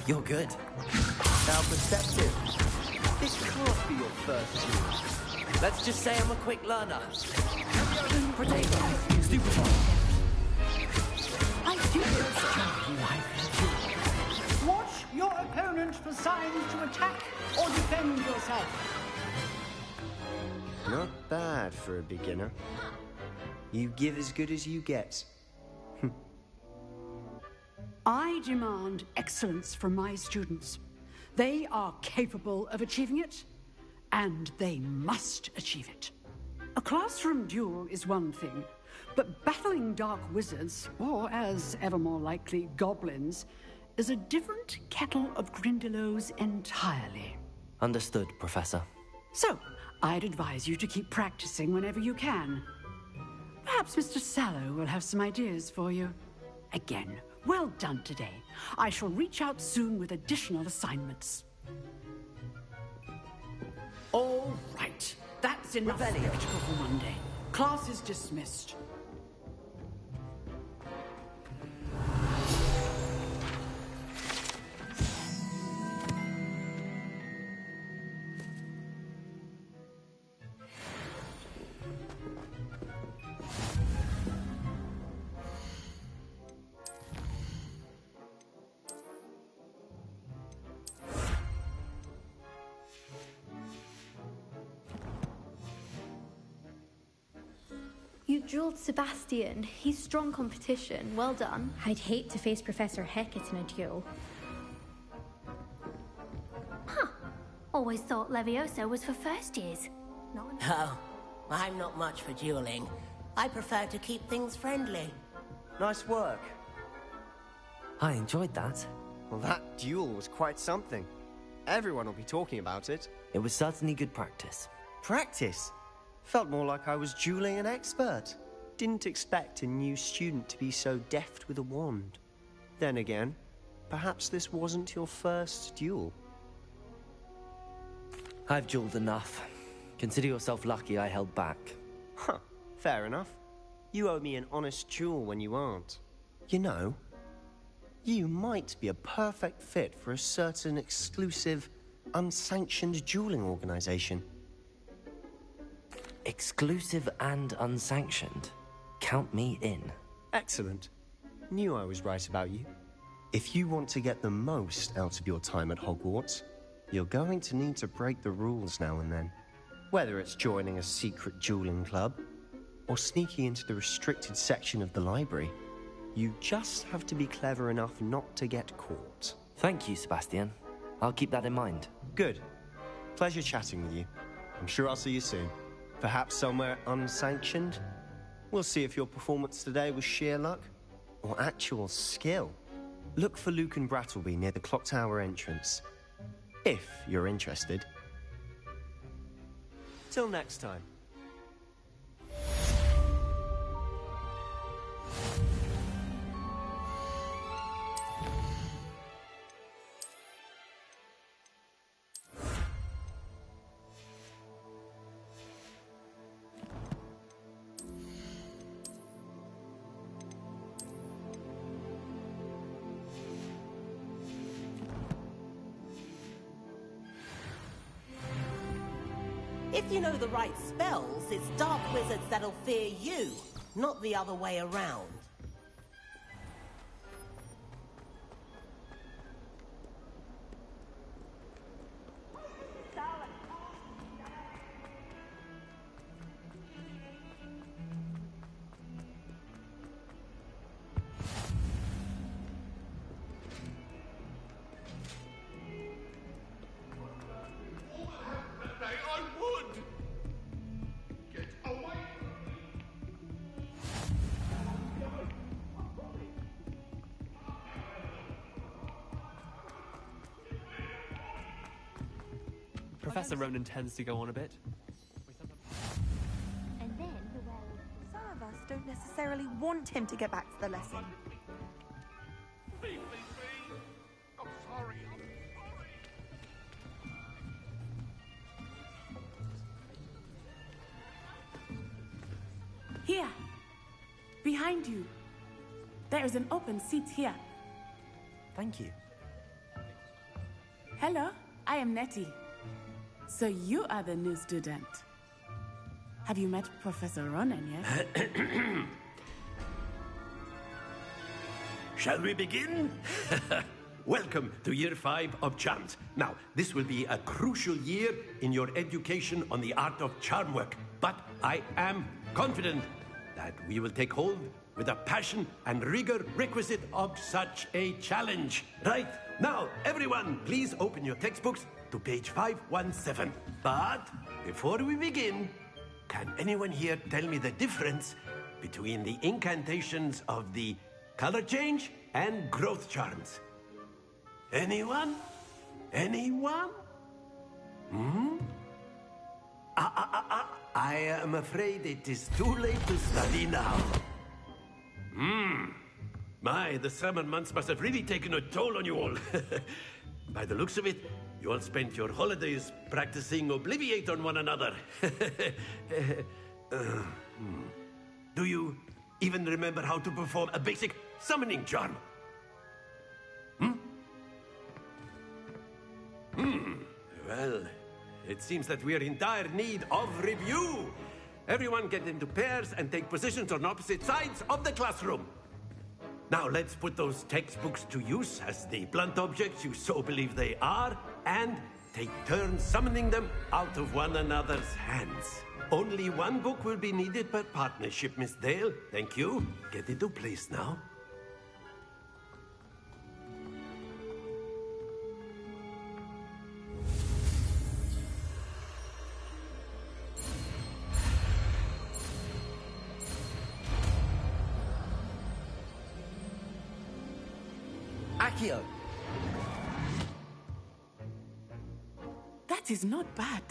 Speaker 2: You're good.
Speaker 9: How perceptive. This can't be your first duel.
Speaker 2: Let's just say I'm a quick learner. Protego! Stupid one.
Speaker 12: I do this. Watch your opponent for signs to attack or defend yourself.
Speaker 9: Not bad for a beginner. You give as good as you get.
Speaker 12: I demand excellence from my students. They are capable of achieving it, and they must achieve it. A classroom duel is one thing, but battling dark wizards, or as ever more likely, goblins, is a different kettle of Grindylows entirely.
Speaker 2: Understood, Professor.
Speaker 12: So, I'd advise you to keep practicing whenever you can. Perhaps Mr. Sallow will have some ideas for you. Again, well done today. I shall reach out soon with additional assignments. All right. That's enough spectacle for Monday. Class is dismissed.
Speaker 11: You dueled Sebastian. He's strong competition. Well done. I'd hate to face Professor Hecat in a duel.
Speaker 10: Huh. Always thought Levioso was for first years.
Speaker 16: Oh, I'm not much for dueling. I prefer to keep things friendly.
Speaker 9: Nice work.
Speaker 2: I enjoyed that.
Speaker 9: Well, that duel was quite something. Everyone will be talking about it.
Speaker 2: It was certainly good practice.
Speaker 9: Practice? Felt more like I was dueling an expert. Didn't expect a new student to be so deft with a wand. Then again, perhaps this wasn't your first duel.
Speaker 2: I've dueled enough. Consider yourself lucky I held back.
Speaker 9: Huh, fair enough. You owe me an honest duel when you aren't. You know, you might be a perfect fit for a certain exclusive, unsanctioned dueling organization.
Speaker 2: Exclusive and unsanctioned. Count me in.
Speaker 9: Excellent. Knew I was right about you. If you want to get the most out of your time at Hogwarts, you're going to need to break the rules now and then. Whether it's joining a secret dueling club, or sneaking into the restricted section of the library, you just have to be clever enough not to get caught.
Speaker 2: Thank you, Sebastian. I'll keep that in mind.
Speaker 9: Good. Pleasure chatting with you. I'm sure I'll see you soon. Perhaps somewhere unsanctioned? We'll see if your performance today was sheer luck or actual skill. Look for Luke and Brattleby near the clock tower entrance, if you're interested. Till next time.
Speaker 16: If you know the right spells, it's dark wizards that'll fear you, not the other way around.
Speaker 15: Professor Ronan tends to go on a bit.
Speaker 11: And then the
Speaker 17: Some of us don't necessarily want him to get back to the lesson.
Speaker 3: I'm sorry.
Speaker 18: Here. Behind you. There is an open seat here.
Speaker 2: Thank you.
Speaker 18: Hello, I am Nettie. So you are the new student. Have you met Professor Ronan yet?
Speaker 19: Shall we begin? Welcome to Year 5 of Charms. Now, this will be a crucial year in your education on the art of charm work. But I am confident that we will take hold with the passion and rigor requisite of such a challenge. Right, now, everyone, please open your textbooks to page 517. But before we begin, can anyone here tell me the difference between the incantations of the color change and growth charms? Anyone? Anyone? I am afraid it is too late to study now. My, the summer months must have really taken a toll on you all. By the looks of it, you all spent your holidays practicing Obliviate on one another. Do you even remember how to perform a basic summoning charm? Well, it seems that we are in dire need of review. Everyone get into pairs and take positions on opposite sides of the classroom. Now let's put those textbooks to use as the blunt objects you so believe they are, and take turns summoning them out of one another's hands. Only one book will be needed per partnership, Miss Dale. Thank you. Get into place now.
Speaker 2: Accio!
Speaker 18: That is not bad.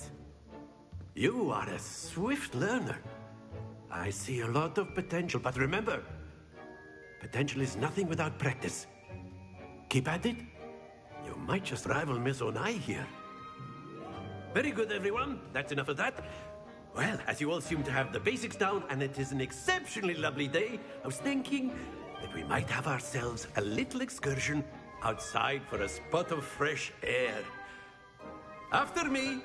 Speaker 19: You are a swift learner. I see a lot of potential, but remember, potential is nothing without practice. Keep at it. You might just rival Miss Onai here. Very good, everyone. That's enough of that. Well, as you all seem to have the basics down, and it is an exceptionally lovely day, I was thinking that we might have ourselves a little excursion outside for a spot of fresh air. After me.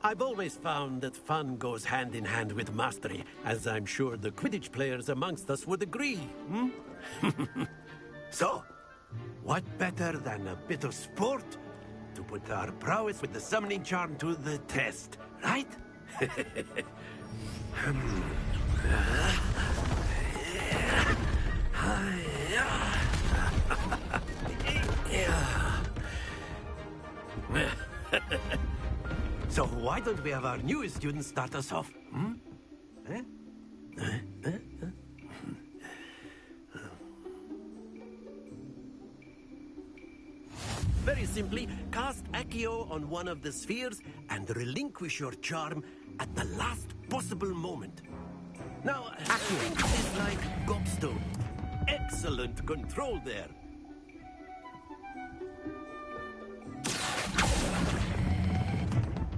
Speaker 19: I've always found that fun goes hand in hand with mastery, as I'm sure the Quidditch players amongst us would agree. So, what better than a bit of sport to put our prowess with the summoning charm to the test, right? So why don't we have our newest student start us off? Very simply, cast Accio on one of the spheres and relinquish your charm at the last possible moment. Now, think of this like gobstone. Excellent control there.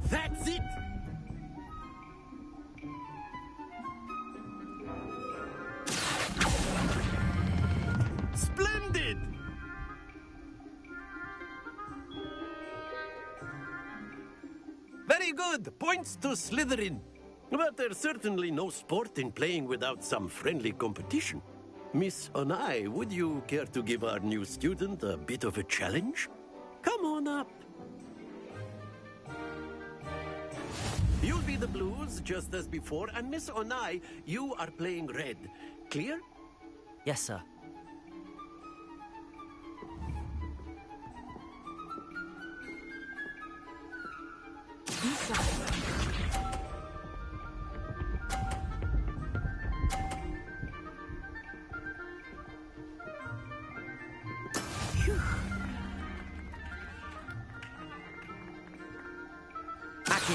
Speaker 19: That's it! Splendid! Very good! Points to Slytherin. But there's certainly no sport in playing without some friendly competition. Miss Onai, would you care to give our new student a bit of a challenge? Come on up. You'll be the blues, just as before, and Miss Onai, you are playing red. Clear?
Speaker 2: Yes, sir.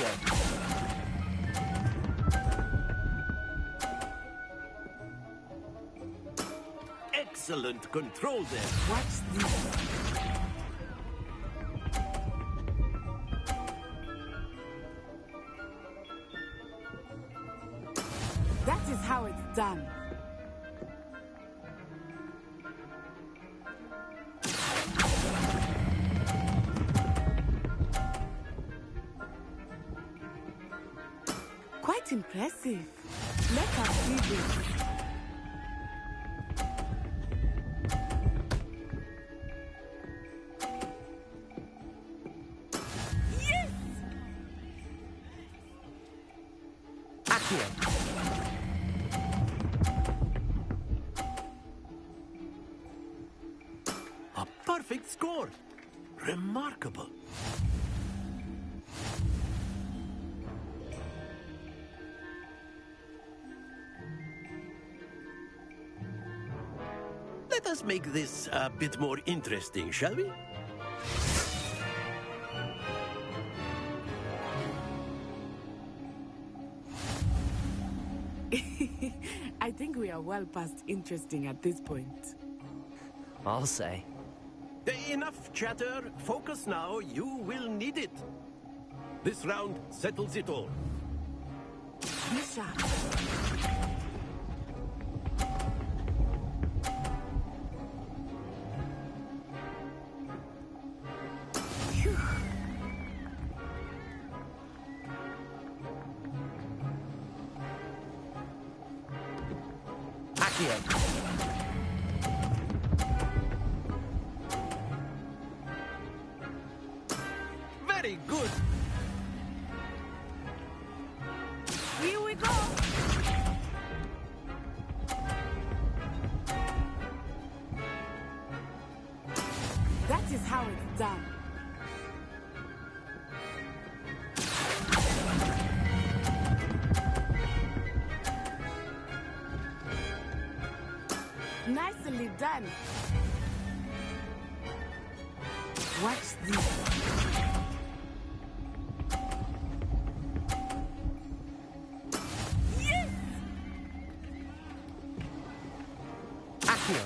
Speaker 2: Accio.
Speaker 19: Excellent control there.
Speaker 18: What's this? That is how it's done. Quite impressive. Let us see this.
Speaker 19: A perfect score. Remarkable. Let us make this a bit more interesting, shall we?
Speaker 18: I think we are well past interesting at this point.
Speaker 2: I'll say.
Speaker 19: Enough chatter. Focus now. You will need it. This round settles it all.
Speaker 18: Misha.
Speaker 19: Very good.
Speaker 18: Here we go. That is how it's done. Nicely done. Watch this. Yes!
Speaker 2: Accio.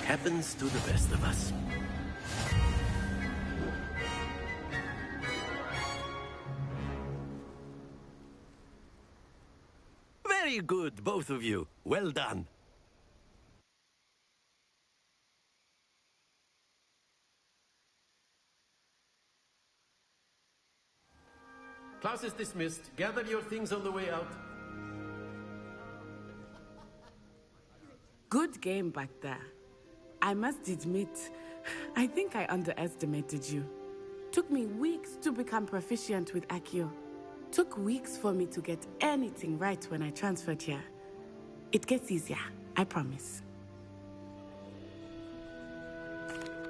Speaker 19: Happens to the best of us. Very good, both of you. Well done. Class is dismissed. Gather your things on the way out.
Speaker 18: Good game back there. I must admit, I think I underestimated you. Took me weeks to become proficient with Accio. Took weeks for me to get anything right when I transferred here. It gets easier, I promise.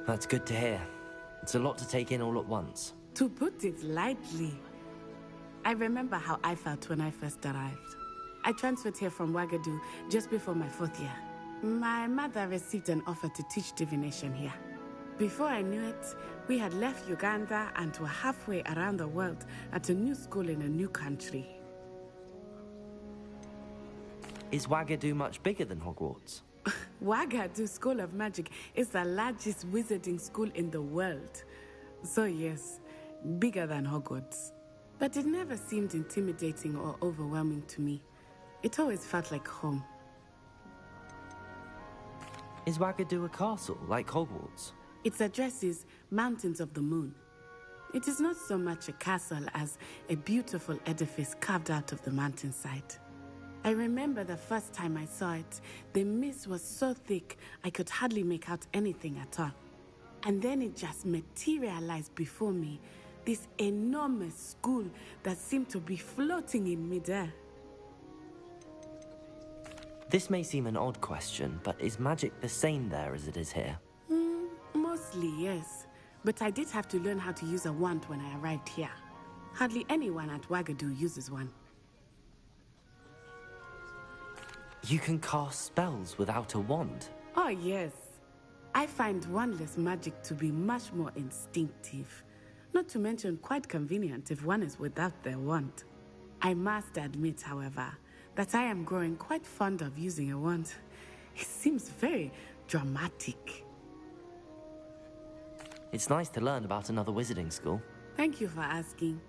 Speaker 2: That's good to hear. It's a lot to take in all at once.
Speaker 18: To put it lightly, I remember how I felt when I first arrived. I transferred here from Wagadu just before my 4th year. My mother received an offer to teach divination here. Before I knew it, we had left Uganda and were halfway around the world at a new school in a new country.
Speaker 2: Is Wagadu much bigger than Hogwarts?
Speaker 18: Wagadu School of Magic is the largest wizarding school in the world. So yes, bigger than Hogwarts. But it never seemed intimidating or overwhelming to me. It always felt like home.
Speaker 2: Is Wagadu a castle, like Hogwarts?
Speaker 18: Its address is Mountains of the Moon. It is not so much a castle as a beautiful edifice carved out of the mountainside. I remember the first time I saw it, the mist was so thick I could hardly make out anything at all. And then it just materialized before me, this enormous school that seemed to be floating in midair.
Speaker 2: This may seem an odd question, but is magic the same there as it is here?
Speaker 18: Mostly, yes. But I did have to learn how to use a wand when I arrived here. Hardly anyone at Wagadu uses one.
Speaker 2: You can cast spells without a wand?
Speaker 18: Oh, yes. I find wandless magic to be much more instinctive. Not to mention quite convenient if one is without their wand. I must admit, however, that I am growing quite fond of using a wand. It seems very dramatic.
Speaker 2: It's nice to learn about another wizarding school.
Speaker 18: Thank you for asking.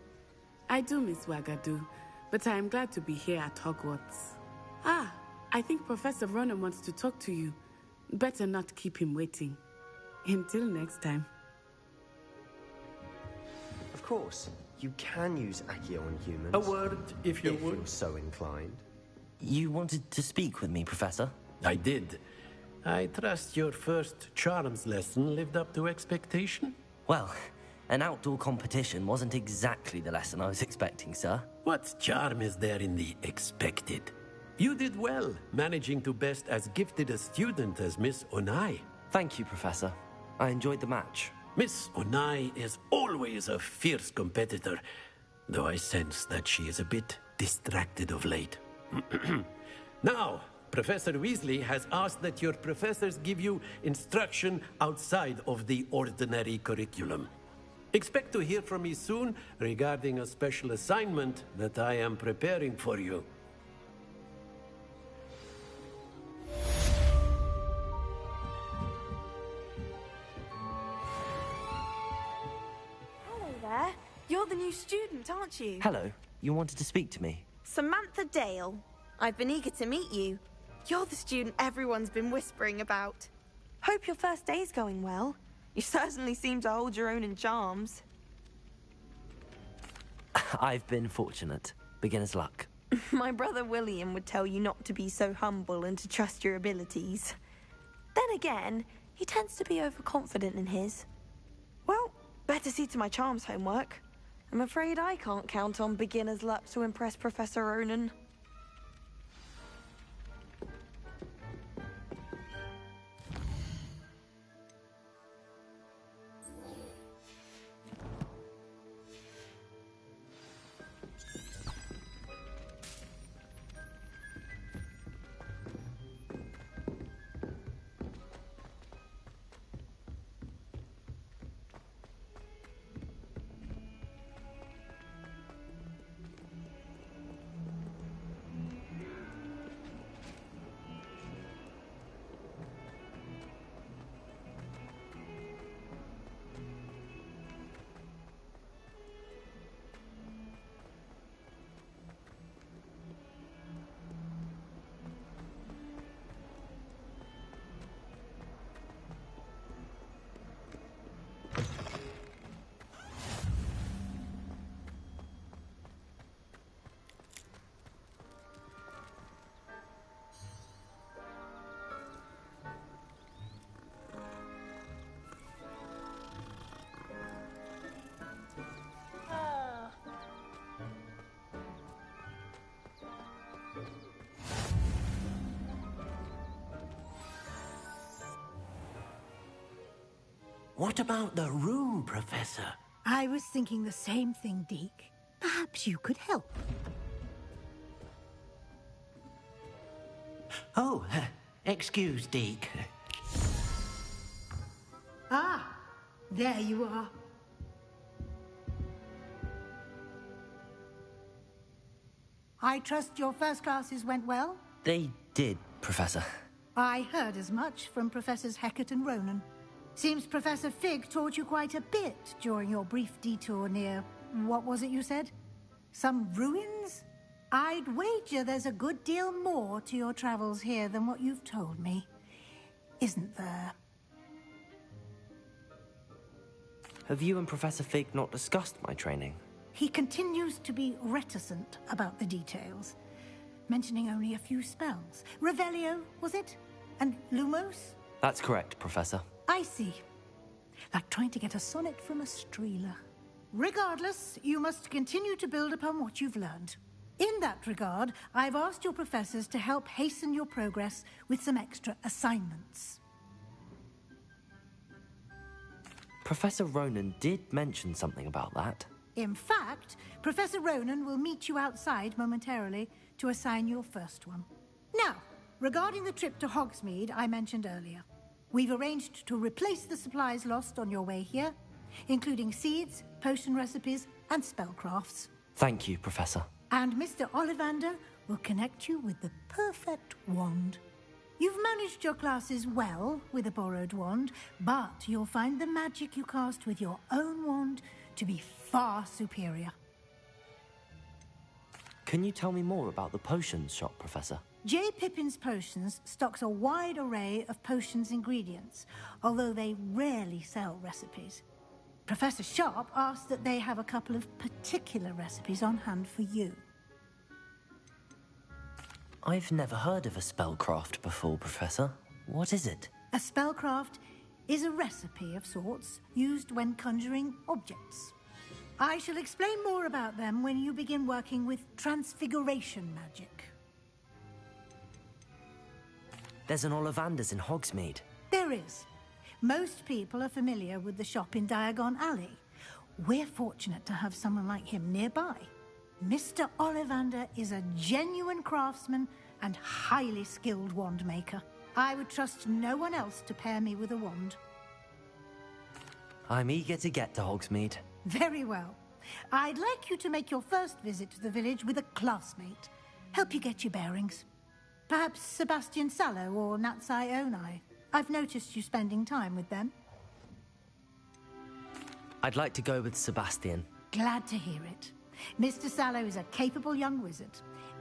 Speaker 18: I do miss Wagadu, but I am glad to be here at Hogwarts. Ah, I think Professor Ronan wants to talk to you. Better not keep him waiting. Until next time.
Speaker 9: Of course, you can use Accio on humans.
Speaker 19: A word, if you would.
Speaker 9: You're so inclined.
Speaker 2: You wanted to speak with me, Professor?
Speaker 19: I did. I trust your first charms lesson lived up to expectation?
Speaker 2: Well, an outdoor competition wasn't exactly the lesson I was expecting, sir.
Speaker 19: What charm is there in the expected? You did well, managing to best as gifted a student as Miss Onai.
Speaker 2: Thank you, Professor. I enjoyed the match.
Speaker 19: Miss Onai is always a fierce competitor, though I sense that she is a bit distracted of late. Now, Professor Weasley has asked that your professors give you instruction outside of the ordinary curriculum. Expect to hear from me soon regarding a special assignment that I am preparing for you.
Speaker 17: Hello there. You're the new student, aren't you?
Speaker 2: Hello. You wanted to speak to me?
Speaker 17: Samantha Dale. I've been eager to meet you. You're the student everyone's been whispering about. Hope your first day's going well. You certainly seem to hold your own in charms.
Speaker 2: I've been fortunate. Beginner's luck.
Speaker 17: My brother William would tell you not to be so humble and to trust your abilities. Then again, he tends to be overconfident in his. Well, better see to my charms homework. I'm afraid I can't count on beginner's luck to impress Professor Ronan.
Speaker 19: What about the room, Professor?
Speaker 7: I was thinking the same thing, Deke. Perhaps you could help.
Speaker 4: Oh, excuse, Deke.
Speaker 7: Ah, there you are. I trust your first classes went well?
Speaker 2: They did, Professor.
Speaker 7: I heard as much from Professors Hecat and Ronan. Seems Professor Fig taught you quite a bit during your brief detour near... what was it you said? Some ruins? I'd wager there's a good deal more to your travels here than what you've told me. Isn't there?
Speaker 2: Have you and Professor Fig not discussed my training?
Speaker 7: He continues to be reticent about the details, mentioning only a few spells. Revelio, was it? And Lumos?
Speaker 2: That's correct, Professor.
Speaker 7: I see. Like trying to get a sonnet from a streeler. Regardless, you must continue to build upon what you've learned. In that regard, I've asked your professors to help hasten your progress with some extra assignments.
Speaker 2: Professor Ronan did mention something about that.
Speaker 7: In fact, Professor Ronan will meet you outside momentarily to assign your first one. Now, regarding the trip to Hogsmeade I mentioned earlier. We've arranged to replace the supplies lost on your way here, including seeds, potion recipes, and spellcrafts.
Speaker 2: Thank you, Professor.
Speaker 7: And Mr. Ollivander will connect you with the perfect wand. You've managed your classes well with a borrowed wand, but you'll find the magic you cast with your own wand to be far superior.
Speaker 2: Can you tell me more about the potions shop, Professor?
Speaker 7: J. Pippin's Potions stocks a wide array of potions ingredients, although they rarely sell recipes. Professor Sharp asked that they have a couple of particular recipes on hand for you.
Speaker 2: I've never heard of a spellcraft before, Professor. What is it?
Speaker 7: A spellcraft is a recipe of sorts used when conjuring objects. I shall explain more about them when you begin working with transfiguration magic.
Speaker 2: There's an Ollivander's in Hogsmeade.
Speaker 7: There is. Most people are familiar with the shop in Diagon Alley. We're fortunate to have someone like him nearby. Mr. Ollivander is a genuine craftsman and highly skilled wand maker. I would trust no one else to pair me with a wand.
Speaker 2: I'm eager to get to Hogsmeade.
Speaker 7: Very well. I'd like you to make your first visit to the village with a classmate. Help you get your bearings. Perhaps Sebastian Sallow or Natsai Onai. I've noticed you spending time with them.
Speaker 2: I'd like to go with Sebastian.
Speaker 7: Glad to hear it. Mr. Sallow is a capable young wizard,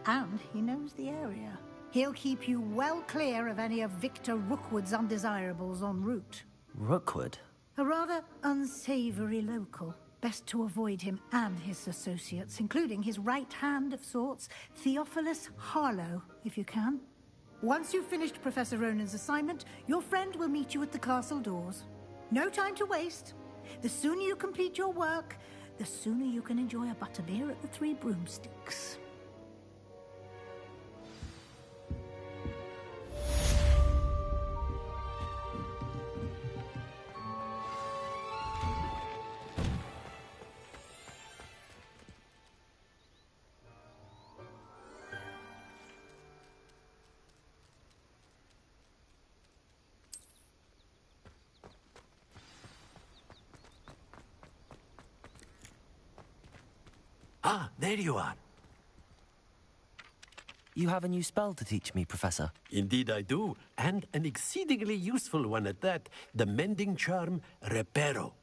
Speaker 7: and he knows the area. He'll keep you well clear of any of Victor Rookwood's undesirables en route.
Speaker 2: Rookwood?
Speaker 7: A rather unsavory local. Best to avoid him and his associates, including his right hand of sorts, Theophilus Harlow, if you can. Once you've finished Professor Ronan's assignment, your friend will meet you at the castle doors. No time to waste. The sooner you complete your work, the sooner you can enjoy a butterbeer at the Three Broomsticks.
Speaker 19: Ah, there you are.
Speaker 2: You have a new spell to teach me, Professor.
Speaker 19: Indeed I do, and an exceedingly useful one at that. The mending charm, Reparo.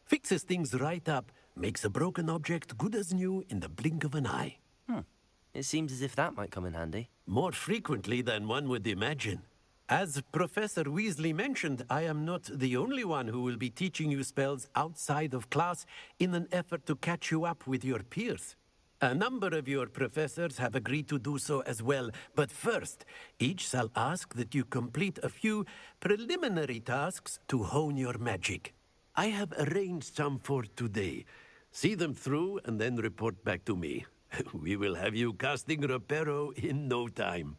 Speaker 19: Fixes things right up, makes a broken object good as new in the blink of an eye.
Speaker 2: It seems as if that might come in handy.
Speaker 19: More frequently than one would imagine. As Professor Weasley mentioned, I am not the only one who will be teaching you spells outside of class in an effort to catch you up with your peers. A number of your professors have agreed to do so as well, but first, each shall ask that you complete a few preliminary tasks to hone your magic. I have arranged some for today. See them through and then report back to me. We will have you casting Reparo in no time.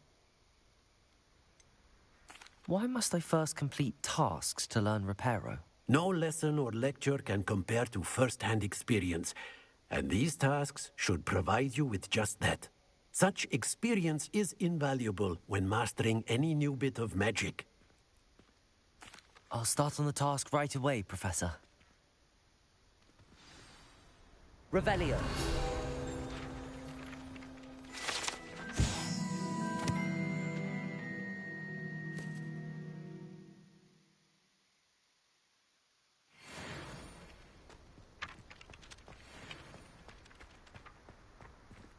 Speaker 2: Why must I first complete tasks to learn Reparo?
Speaker 19: No lesson or lecture can compare to first-hand experience, and these tasks should provide you with just that. Such experience is invaluable when mastering any new bit of magic.
Speaker 2: I'll start on the task right away, Professor. Revelio.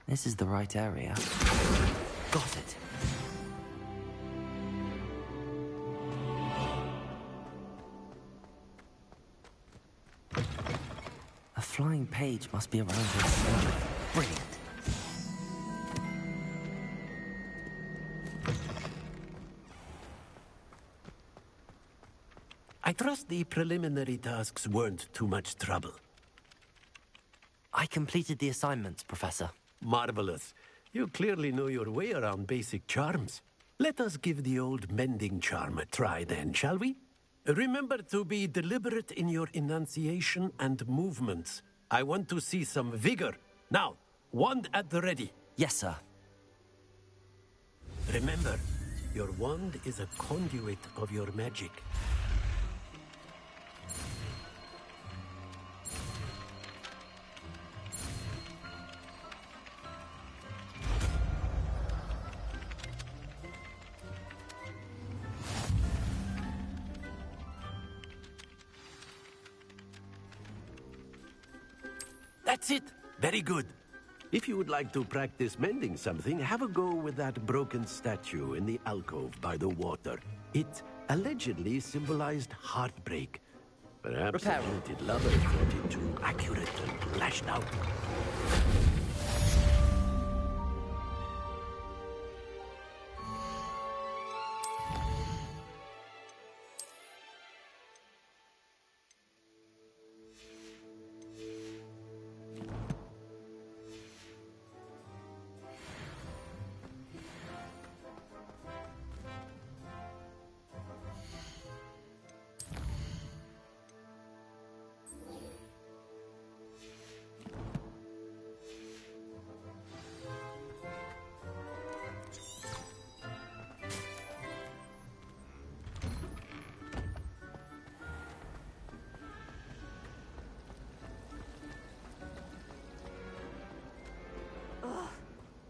Speaker 2: This is the right area. Got it. A flying page must be around here somewhere. Brilliant.
Speaker 19: I trust the preliminary tasks weren't too much trouble.
Speaker 2: I completed the assignments, Professor.
Speaker 19: Marvelous. You clearly know your way around basic charms. Let us give the old mending charm a try then, shall we? Remember to be deliberate in your enunciation and movements. I want to see some vigor. Now, wand at the ready.
Speaker 2: Yes, sir.
Speaker 19: Remember, your wand is a conduit of your magic. That's it. Very good. If you would like to practice mending something, have a go with that broken statue in the alcove by the water. It allegedly symbolized heartbreak. Perhaps a jilted lover thought it too accurate and lashed out.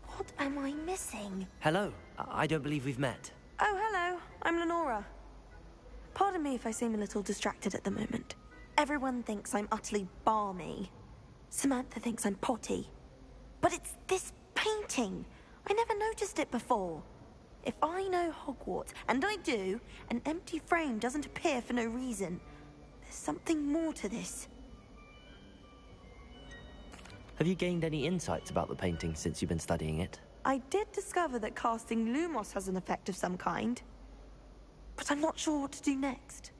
Speaker 17: What am I missing?
Speaker 2: Hello. I don't believe we've met.
Speaker 17: Oh, hello. I'm Lenora. Pardon me if I seem a little distracted at the moment. Everyone thinks I'm utterly balmy. Samantha thinks I'm potty. But it's this painting. I never noticed it before. If I know Hogwarts, and I do, an empty frame doesn't appear for no reason. There's something more to this.
Speaker 2: Have you gained any insights about the painting since you've been studying it?
Speaker 17: I did discover that casting Lumos has an effect of some kind. But I'm not sure what to do next.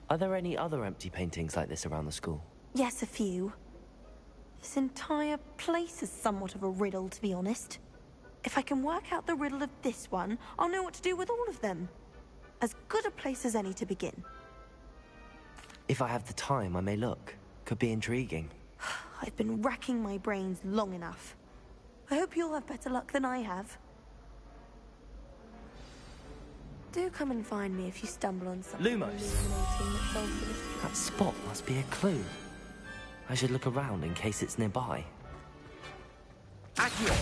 Speaker 2: Are there any other empty paintings like this around the school?
Speaker 17: Yes, a few. This entire place is somewhat of a riddle, to be honest. If I can work out the riddle of this one, I'll know what to do with all of them. As good a place as any to begin.
Speaker 2: If I have the time, I may look. Could be intriguing.
Speaker 17: I've been racking my brains long enough. I hope you'll have better luck than I have. Do come and find me if you stumble on something
Speaker 2: Lumos.
Speaker 17: illuminating that solves the mystery.
Speaker 2: That spot must be a clue. I should look around in case it's nearby.
Speaker 14: Accio!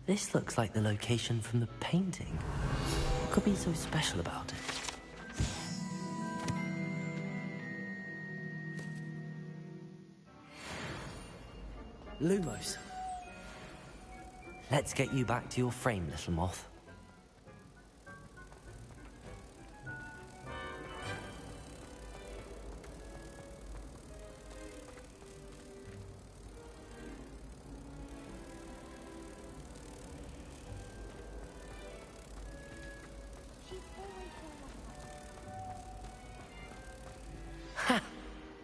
Speaker 2: This looks like the location from the painting. What could be so special about it? Lumos. Let's get you back to your frame, little moth.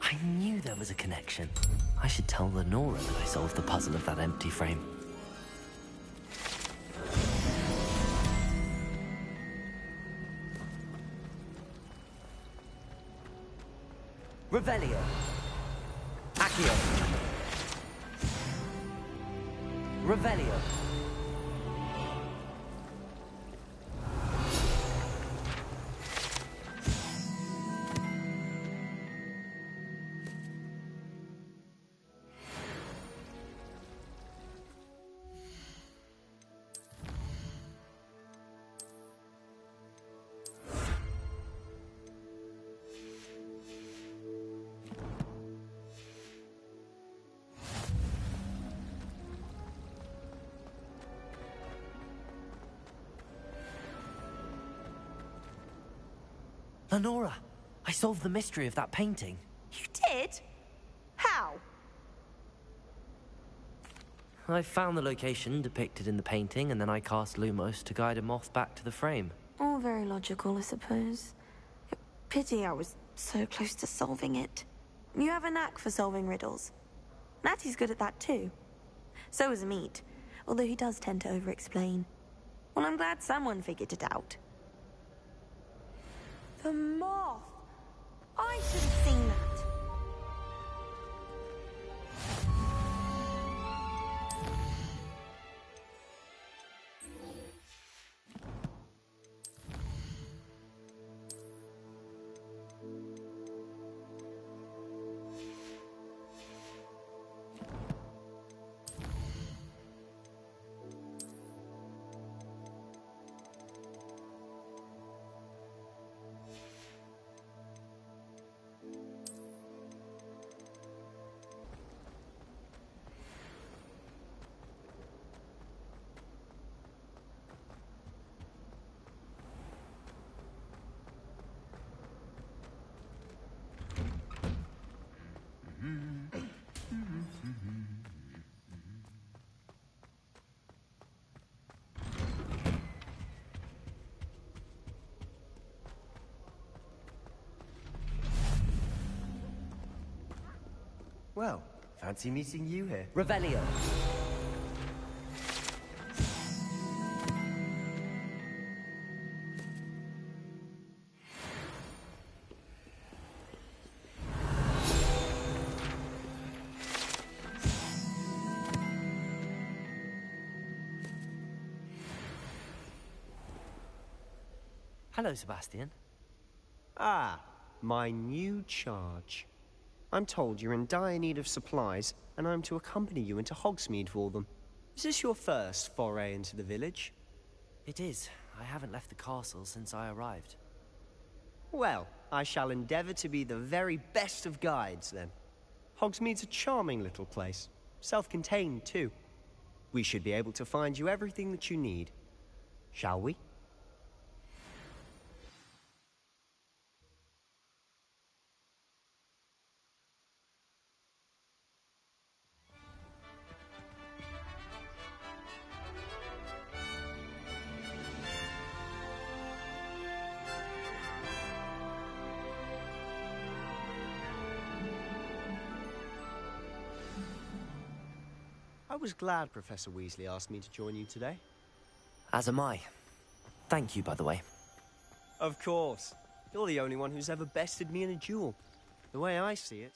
Speaker 2: I knew there was a connection. I should tell Lenora that I solved the puzzle of that empty frame. Revelio. Accio. Revelio. Lenora, I solved the mystery of that painting.
Speaker 17: You did? How?
Speaker 2: I found the location depicted in the painting, and then I cast Lumos to guide a moth back to the frame.
Speaker 17: All very logical, I suppose. Pity I was so close to solving it. You have a knack for solving riddles. Natty's good at that too. So is Meat, although he does tend to over-explain. Well, I'm glad someone figured it out. The moth! I should have seen that.
Speaker 20: Well, fancy meeting you here.
Speaker 2: Revelio. Hello, Sebastian.
Speaker 9: Ah, my new charge. I'm told you're in dire need of supplies, and I'm to accompany you into Hogsmeade for them. Is this your first foray into the village?
Speaker 2: It is. I haven't left the castle since I arrived.
Speaker 9: Well, I shall endeavor to be the very best of guides, then. Hogsmeade's a charming little place. Self-contained, too. We should be able to find you everything that you need. Shall we? I was glad Professor Weasley asked me to join you today.
Speaker 2: As am I. Thank you, by the way.
Speaker 9: Of course. You're the only one who's ever bested me in a duel. The way I see it.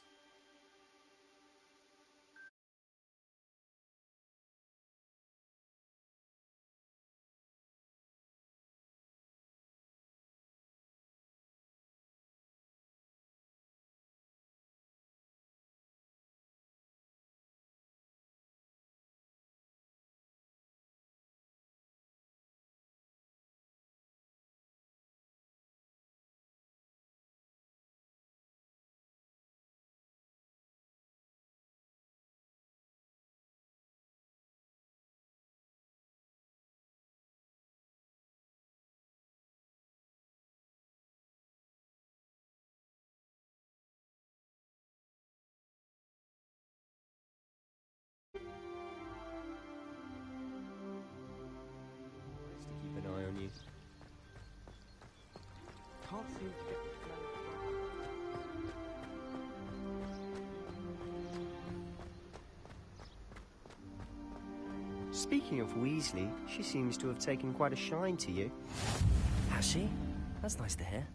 Speaker 9: Just to keep an eye on you. Can't seem to get the flow. Speaking of Weasley, she seems to have taken quite a shine to you.
Speaker 2: Has she? That's nice to hear.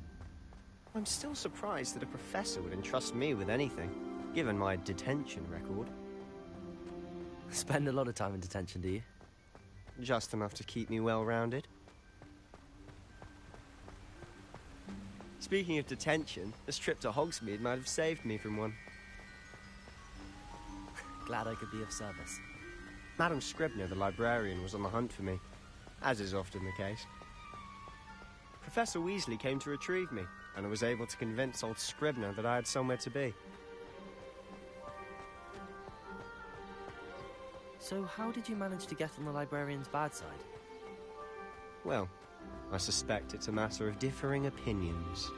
Speaker 9: I'm still surprised that a professor would entrust me with anything, given my detention record.
Speaker 2: Spend a lot of time in detention, do you?
Speaker 9: Just enough to keep me well-rounded. Speaking of detention, this trip to Hogsmeade might have saved me from one.
Speaker 2: Glad I could be of service.
Speaker 9: Madam Scribner, the librarian, was on the hunt for me, as is often the case. Professor Weasley came to retrieve me, and I was able to convince old Scribner that I had somewhere to be.
Speaker 2: So how did you manage to get on the librarian's bad side?
Speaker 9: Well, I suspect it's a matter of differing opinions.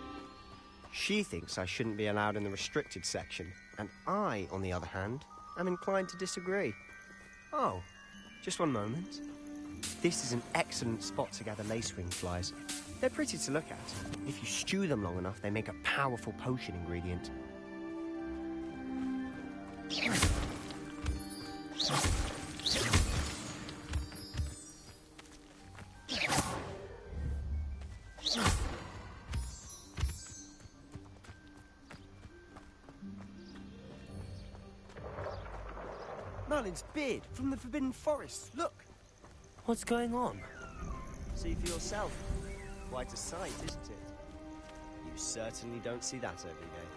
Speaker 9: She thinks I shouldn't be allowed in the restricted section, and I, on the other hand, am inclined to disagree. Oh, just one moment. This is an excellent spot to gather lacewing flies. They're pretty to look at. If you stew them long enough, they make a powerful potion ingredient. Merlin's beard from the Forbidden Forest. Look.
Speaker 2: What's going on?
Speaker 9: See for yourself. Quite a sight, isn't it? You certainly don't see that every day.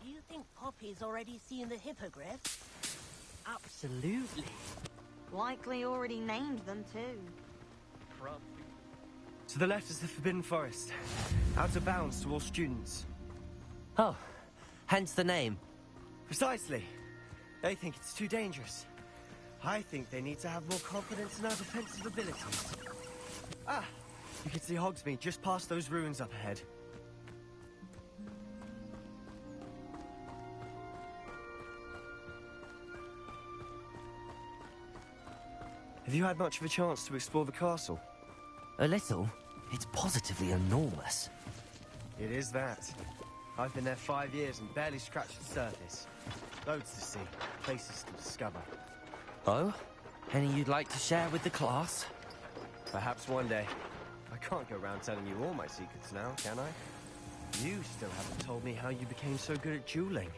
Speaker 16: Do you think Poppy's already seen the hippogriffs?
Speaker 2: Absolutely.
Speaker 17: Likely already named them too.
Speaker 20: To the left is the Forbidden Forest. Out of bounds to all students.
Speaker 2: Oh, hence the name.
Speaker 20: Precisely. They think it's too dangerous. I think they need to have more confidence in our defensive abilities. Ah, you can see Hogsmeade just past those ruins up ahead. Have you had much of a chance to explore the castle?
Speaker 2: A little. It's positively enormous.
Speaker 20: It is that. I've been there 5 years and barely scratched the surface. Loads to see, places to discover.
Speaker 2: Oh? Any you'd like to share with the class?
Speaker 20: Perhaps one day. I can't go around telling you all my secrets now, can I? You still haven't told me how you became so good at dueling.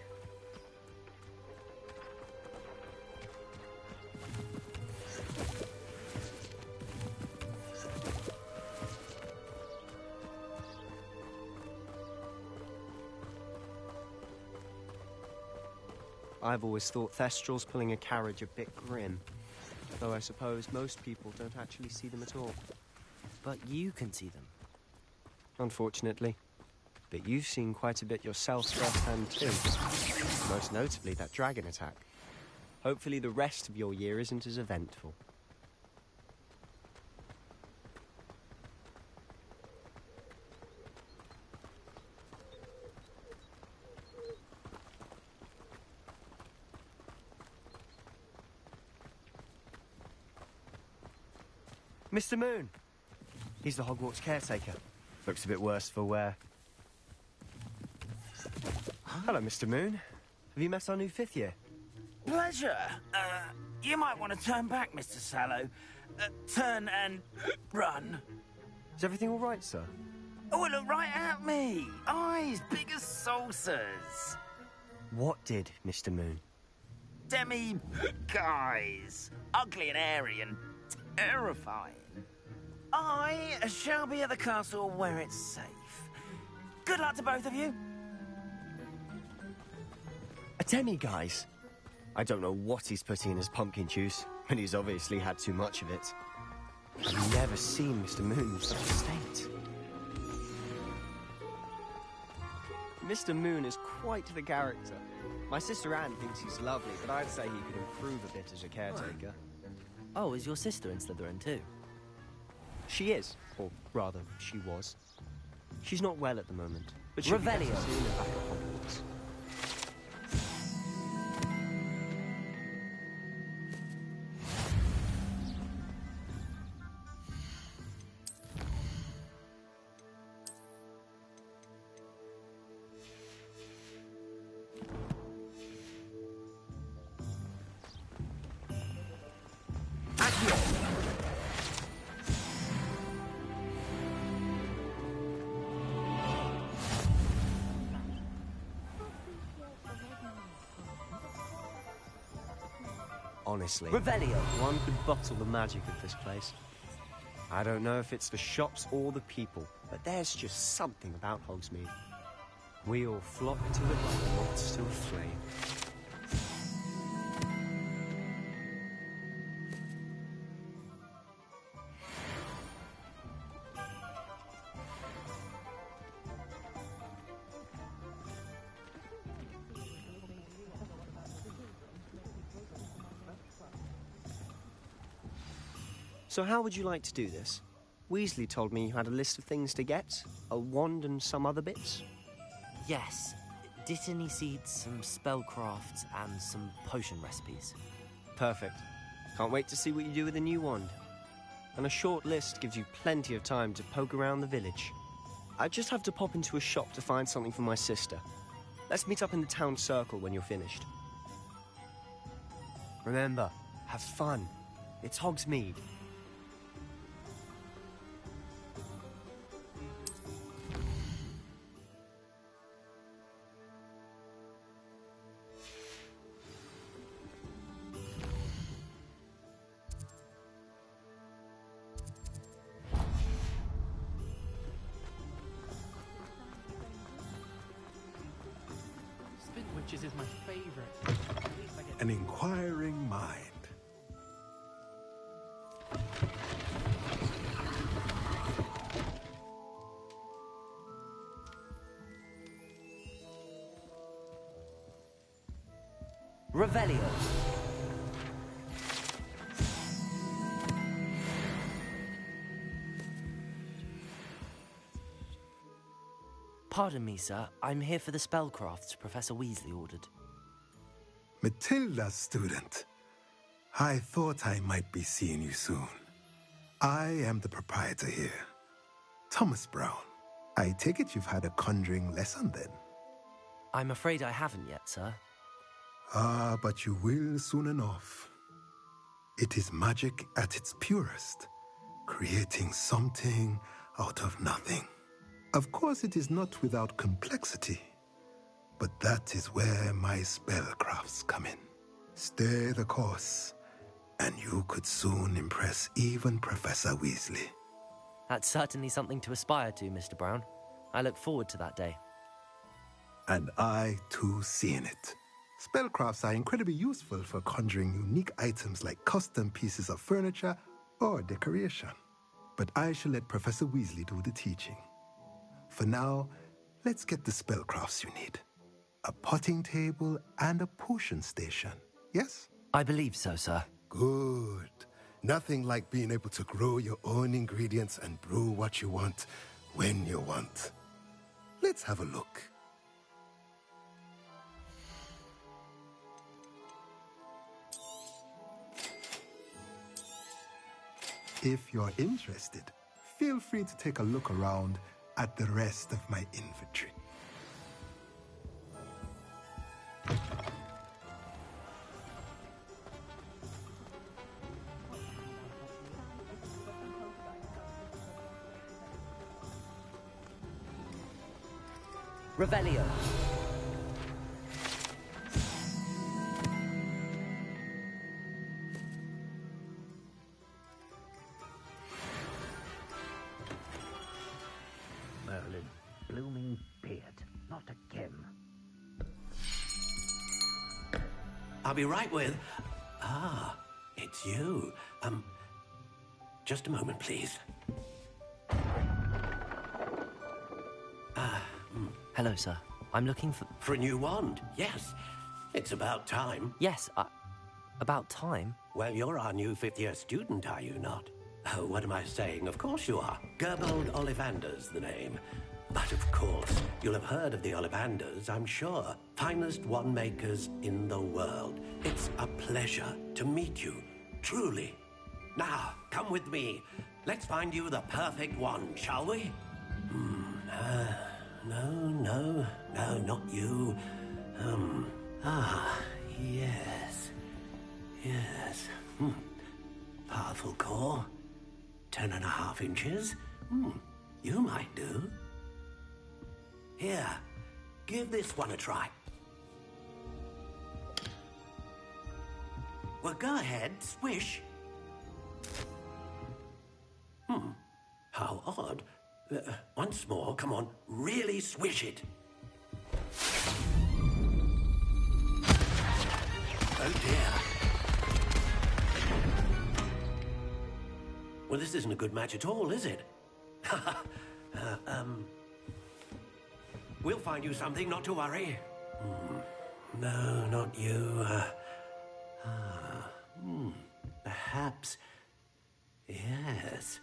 Speaker 20: I've always thought Thestrals pulling a carriage a bit grim. Though I suppose most people don't actually see them at all.
Speaker 2: But you can see them.
Speaker 20: Unfortunately. But you've seen quite a bit yourself firsthand too. Most notably that dragon attack. Hopefully the rest of your year isn't as eventful. Mr. Moon! He's the Hogwarts caretaker. Looks a bit worse for wear. Hello, Mr. Moon. Have you met our new 5th year?
Speaker 8: Pleasure. You might want to turn back, Mr. Sallow. Turn and run.
Speaker 20: Is everything all right, sir?
Speaker 8: Oh, look right at me. Eyes big as saucers.
Speaker 20: What did, Mr. Moon?
Speaker 8: Guys. Ugly and airy and terrifying. I shall be at the castle where it's safe. Good luck to both of you.
Speaker 20: A demi-guise? I don't know what he's putting in his pumpkin juice, but he's obviously had too much of it. I've never seen Mr. Moon in such a state. Mr. Moon is quite the character. My sister Anne thinks he's lovely, but I'd say he could improve a bit as a caretaker.
Speaker 2: Oh, is your sister in Slytherin too?
Speaker 20: She is, or rather, she was. She's not well at the moment, but she'll be better
Speaker 2: Revelio.
Speaker 20: soon and back at Hogwarts. Honestly,
Speaker 2: Revelio.
Speaker 20: One could bottle the magic of this place. I don't know if it's the shops or the people, but there's just something about Hogsmeade. We all flock to it like moths to a flame. So how would you like to do this? Weasley told me you had a list of things to get, a wand and some other bits.
Speaker 2: Yes. Dittany seeds, some spellcrafts, and some potion recipes.
Speaker 20: Perfect. Can't wait to see what you do with the new wand. And a short list gives you plenty of time to poke around the village. I just have to pop into a shop to find something for my sister. Let's meet up in the town circle when you're finished. Remember, have fun. It's Hogsmeade.
Speaker 15: Spinwitches is my favorite. At least I get
Speaker 21: An inquiring mind.
Speaker 2: Revelio. Pardon me, sir. I'm here for the spellcrafts Professor Weasley ordered.
Speaker 21: Matilda's student. I thought I might be seeing you soon. I am the proprietor here, Thomas Brown. I take it you've had a conjuring lesson then?
Speaker 2: I'm afraid I haven't yet, sir.
Speaker 21: Ah, but you will soon enough. It is magic at its purest, creating something out of nothing. Of course, it is not without complexity, but that is where my spellcrafts come in. Stay the course, and you could soon impress even Professor Weasley.
Speaker 2: That's certainly something to aspire to, Mr. Brown. I look forward to that day.
Speaker 21: And I, too, seeing it. Spellcrafts are incredibly useful for conjuring unique items like custom pieces of furniture or decoration. But I shall let Professor Weasley do the teaching. For now, let's get the spellcrafts you need. A potting table and a potion station, yes?
Speaker 2: I believe so, sir.
Speaker 21: Good. Nothing like being able to grow your own ingredients and brew what you want when you want. Let's have a look. If you're interested, feel free to take a look around at the rest of my inventory.
Speaker 2: Revelio.
Speaker 8: Merlin, blooming beard, not again.
Speaker 19: I'll be right with... Ah, it's you. Just a moment, please.
Speaker 2: Hello, sir. I'm looking for...
Speaker 19: For a new wand, yes. It's about time.
Speaker 2: Yes, about time?
Speaker 19: Well, you're our new fifth-year student, are you not? Oh, what am I saying? Of course you are. Gerbold Ollivander's the name. But of course, you'll have heard of the Ollivanders, I'm sure. Finest wand makers in the world. It's a pleasure to meet you, truly. Now, come with me. Let's find you the perfect wand, shall we? No, not you. Yes. Powerful core. 10.5 inches. You might do. Here, give this one a try. Well, go ahead, swish. How odd. Once more, come on, really swish it. Oh dear. Well, this isn't a good match at all, is it? We'll find you something, not to worry. No, not you. Perhaps. Yes.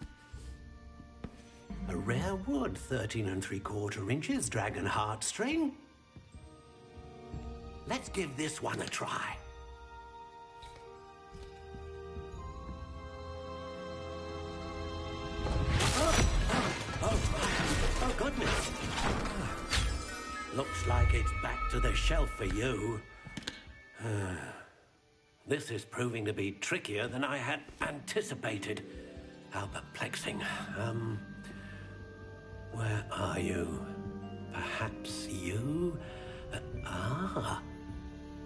Speaker 19: A rare wood, 13 3/4 inches, dragon heartstring. Let's give this one a try. Oh, goodness. Looks like it's back to the shelf for you. This is proving to be trickier than I had anticipated. How perplexing. Where are you? Perhaps you?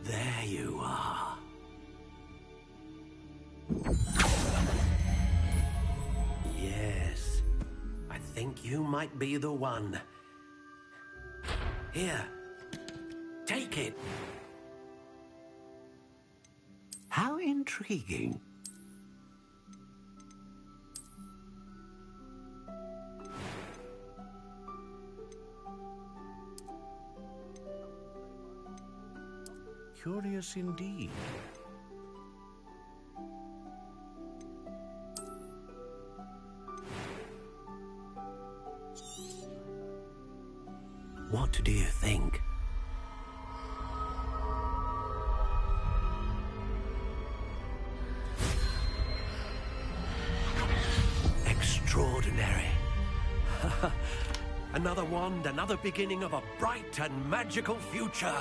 Speaker 19: There you are. Yes, I think you might be the one. Here, take it.
Speaker 8: How intriguing. Curious indeed.
Speaker 19: What do you think? Another wand, another beginning of a bright and magical future.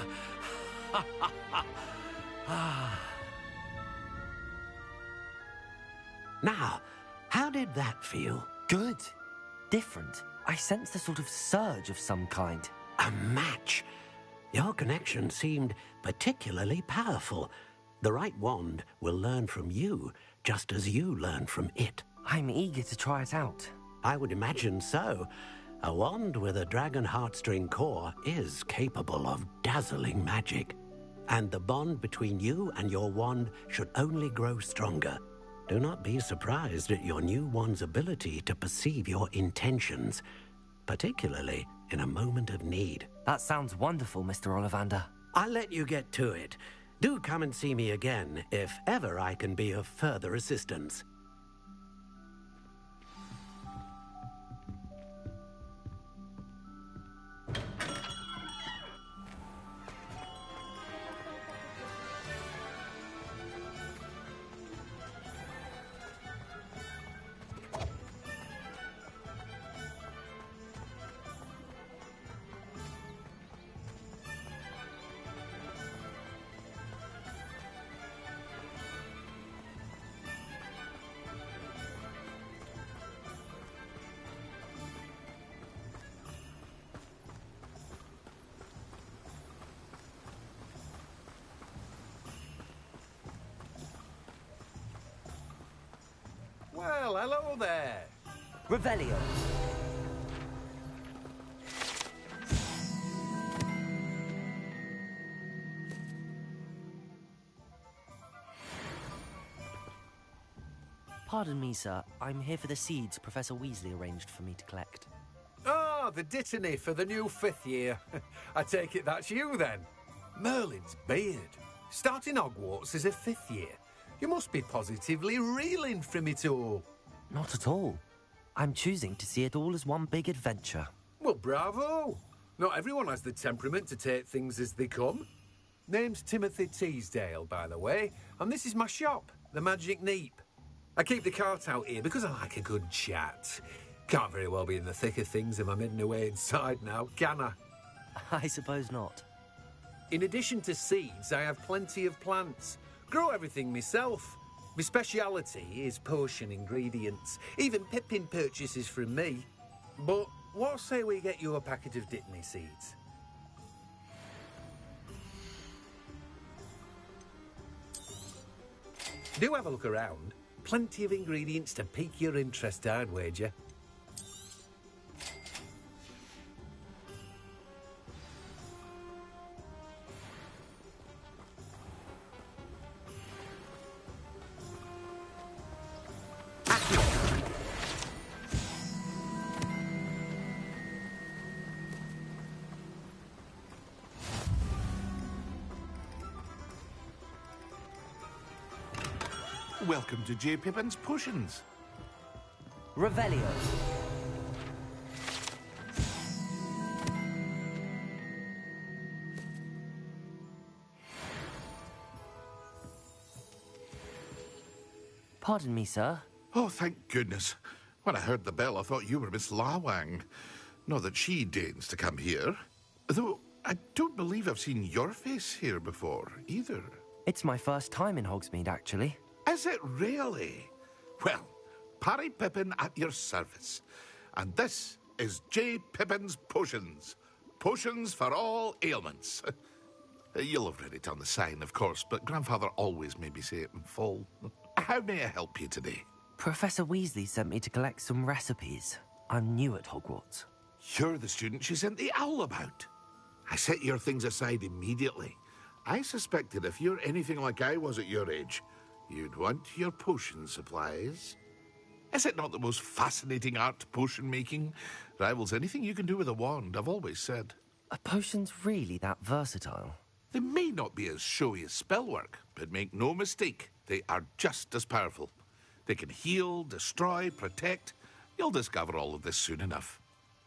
Speaker 19: Now, how did that feel?
Speaker 2: Good. Different. I sensed a sort of surge of some kind.
Speaker 19: A match. Your connection seemed particularly powerful. The right wand will learn from you, just as you learn from it.
Speaker 2: I'm eager to try it out.
Speaker 19: I would imagine so. A wand with a dragon heartstring core is capable of dazzling magic. And the bond between you and your wand should only grow stronger. Do not be surprised at your new wand's ability to perceive your intentions, particularly in a moment of need.
Speaker 2: That sounds wonderful, Mr. Ollivander.
Speaker 19: I'll let you get to it. Do come and see me again if ever I can be of further assistance.
Speaker 3: Well, hello there.
Speaker 2: Revelio. Pardon me, sir. I'm here for the seeds Professor Weasley arranged for me to collect.
Speaker 3: Ah, the dittany for the new 5th year. I take it that's you, then. Merlin's beard. Starting Hogwarts as a 5th year. You must be positively reeling from it all.
Speaker 2: Not at all. I'm choosing to see it all as one big adventure.
Speaker 3: Well, bravo. Not everyone has the temperament to take things as they come. Name's Timothy Teasdale, by the way, and this is my shop, the Magic Neep. I keep the cart out here because I like a good chat. Can't very well be in the thick of things if I'm hidden away inside now, can I?
Speaker 2: I suppose not.
Speaker 3: In addition to seeds, I have plenty of plants. Grow everything myself. My speciality is potion ingredients. Even Pippin purchases from me. But what say we get you a packet of Dittany seeds? Do have a look around. Plenty of ingredients to pique your interest, I'd wager.
Speaker 13: Welcome to J. Pippin's Potions.
Speaker 2: Revelio. Pardon me, sir.
Speaker 13: Oh, thank goodness. When I heard the bell, I thought you were Miss Lawang. Not that she deigns to come here. Though, I don't believe I've seen your face here before, either.
Speaker 2: It's my first time in Hogsmeade, actually.
Speaker 13: Is it really? Well, Parry Pippin at your service. And this is J. Pippin's Potions. Potions for all ailments. You'll have read it on the sign, of course, but Grandfather always made me say it in full. How may I help you today?
Speaker 2: Professor Weasley sent me to collect some recipes. I'm new at Hogwarts.
Speaker 13: You're the student she sent the owl about. I set your things aside immediately. I suspected if you're anything like I was at your age, you'd want your potion supplies. Is it not the most fascinating art, potion making? Rivals anything you can do with a wand, I've always said.
Speaker 2: Are potions really that versatile?
Speaker 13: They may not be as showy as spellwork, but make no mistake, they are just as powerful. They can heal, destroy, protect. You'll discover all of this soon enough.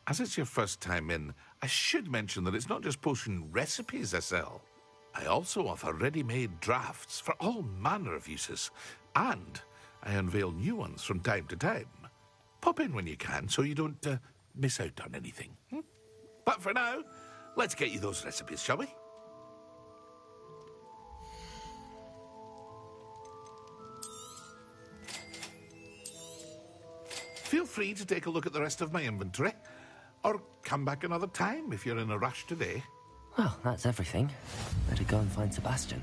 Speaker 13: As it's your first time in, I should mention that it's not just potion recipes I sell. I also offer ready-made drafts for all manner of uses, and I unveil new ones from time to time. Pop in when you can so you don't miss out on anything. But for now, let's get you those recipes, shall we? Feel free to take a look at the rest of my inventory, or come back another time if you're in a rush today.
Speaker 2: Well, that's everything. Better go and find Sebastian.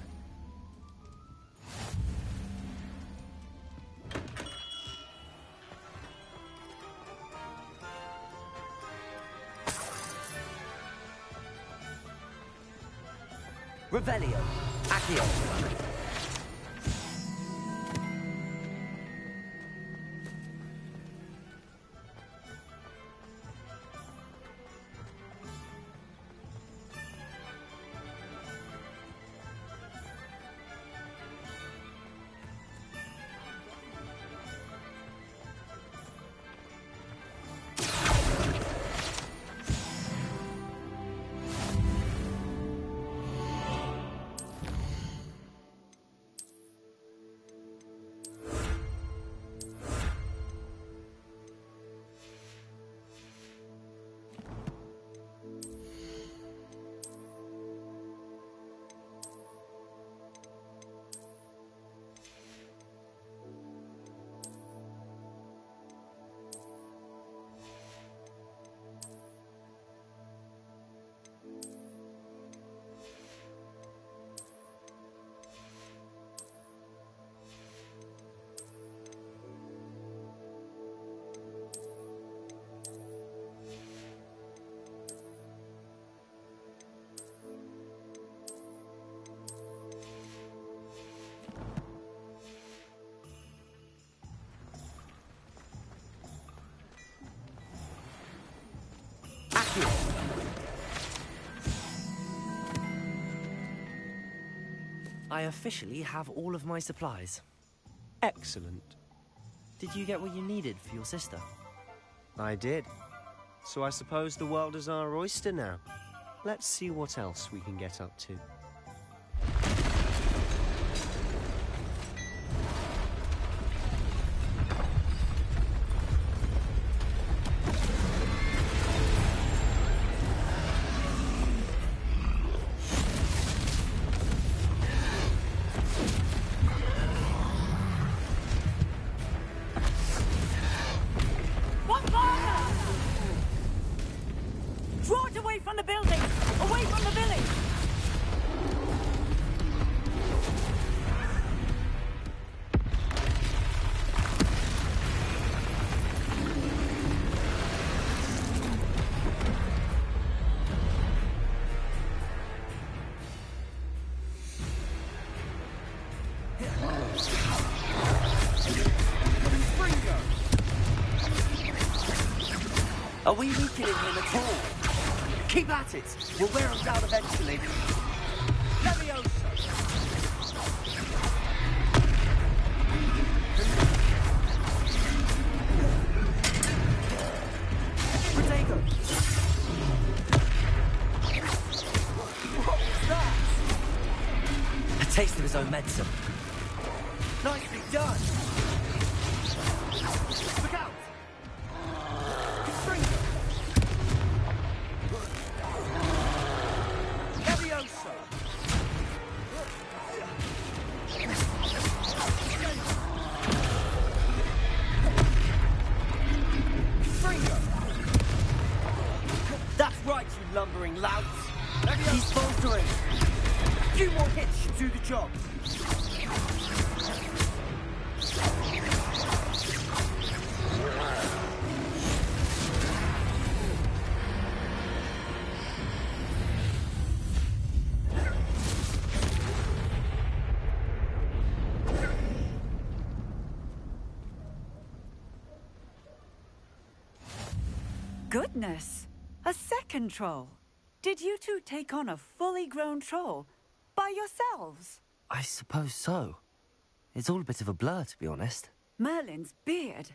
Speaker 2: Revelio. Accio. I officially have all of my supplies.
Speaker 20: Excellent.
Speaker 2: Did you get what you needed for your sister?
Speaker 20: I did. So I suppose the world is our oyster now. Let's see what else we can get up to.
Speaker 2: Are we weakening him at all? Keep at it! We'll wear him down eventually. Leviosa! Protego! What was that? A taste of his own medicine. Nicely done! Look out! That's right, you lumbering louts. He's faltering. A few more hits should do the job.
Speaker 5: Goodness! A second troll! Did you two take on a fully grown troll? By yourselves?
Speaker 2: I suppose so. It's all a bit of a blur, to be honest.
Speaker 5: Merlin's beard.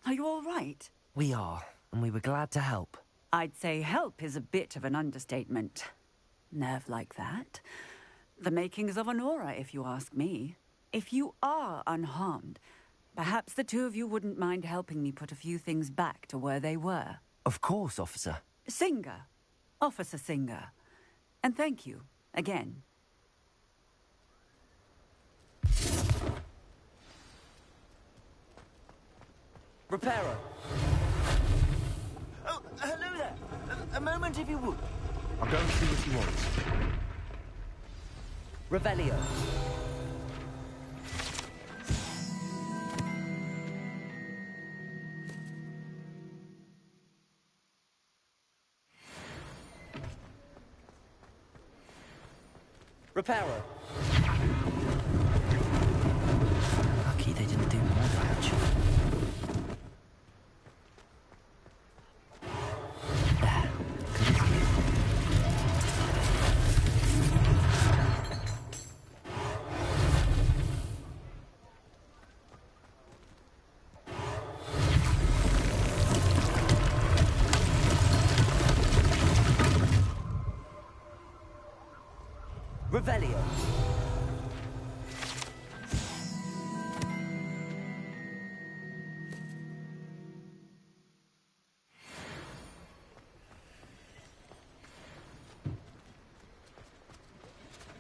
Speaker 5: Are you all right?
Speaker 2: We are, and we were glad to help.
Speaker 5: I'd say help is a bit of an understatement. Nerve like that. The makings of an aura, if you ask me. If you are unharmed, perhaps the two of you wouldn't mind helping me put a few things back to where they were.
Speaker 2: Of course, officer.
Speaker 5: Singer. Officer Singer. And thank you, again.
Speaker 2: Repairer. Oh, hello there. A moment, if you would.
Speaker 6: I'll go and see what he wants.
Speaker 2: Revelio. Repairer. Lucky they didn't do more damage. There. Good as new. Revelio.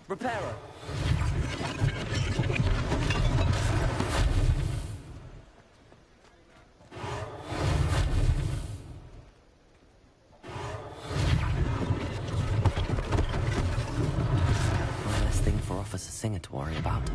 Speaker 2: Repairer. For Officer Singer to worry about.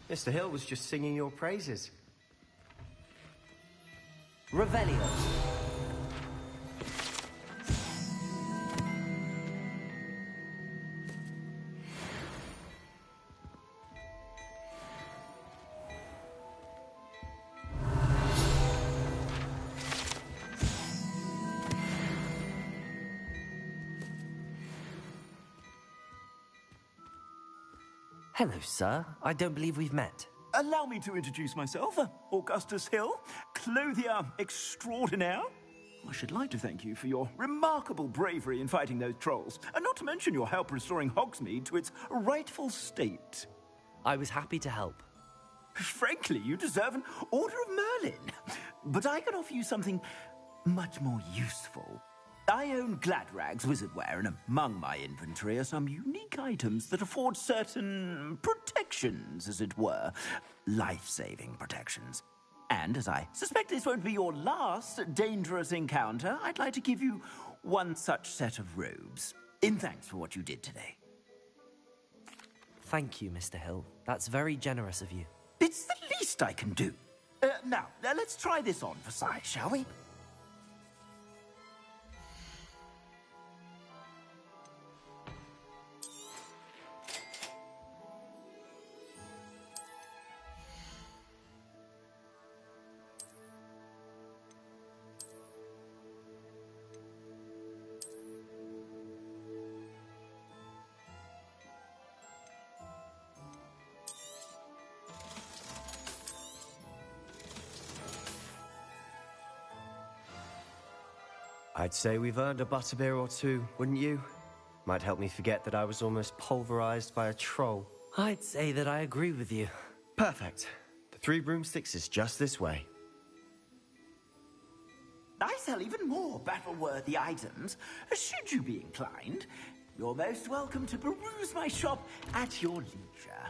Speaker 20: Mr. Hill was just singing your praises.
Speaker 2: Revelio. Hello, sir. I don't believe we've met.
Speaker 22: Allow me to introduce myself, Augustus Hill, clothier extraordinaire. I should like to thank you for your remarkable bravery in fighting those trolls, and not to mention your help restoring Hogsmeade to its rightful state.
Speaker 2: I was happy to help.
Speaker 22: Frankly, you deserve an Order of Merlin. But I can offer you something much more useful. I own Gladrag's wizardware, and among my inventory are some unique items that afford certain protections, as it were. Life-saving protections. And as I suspect this won't be your last dangerous encounter, I'd like to give you one such set of robes, in thanks for what you did today.
Speaker 2: Thank you, Mr. Hill. That's very generous of you.
Speaker 22: It's the least I can do. Now, let's try this on for size, shall we?
Speaker 20: I'd say we've earned a butterbeer or two, wouldn't you? Might help me forget that I was almost pulverized by a troll.
Speaker 2: I'd say that I agree with you.
Speaker 20: Perfect. The 3 broomsticks is just this way.
Speaker 22: I sell even more battle-worthy items. Should you be inclined, you're most welcome to peruse my shop at your leisure.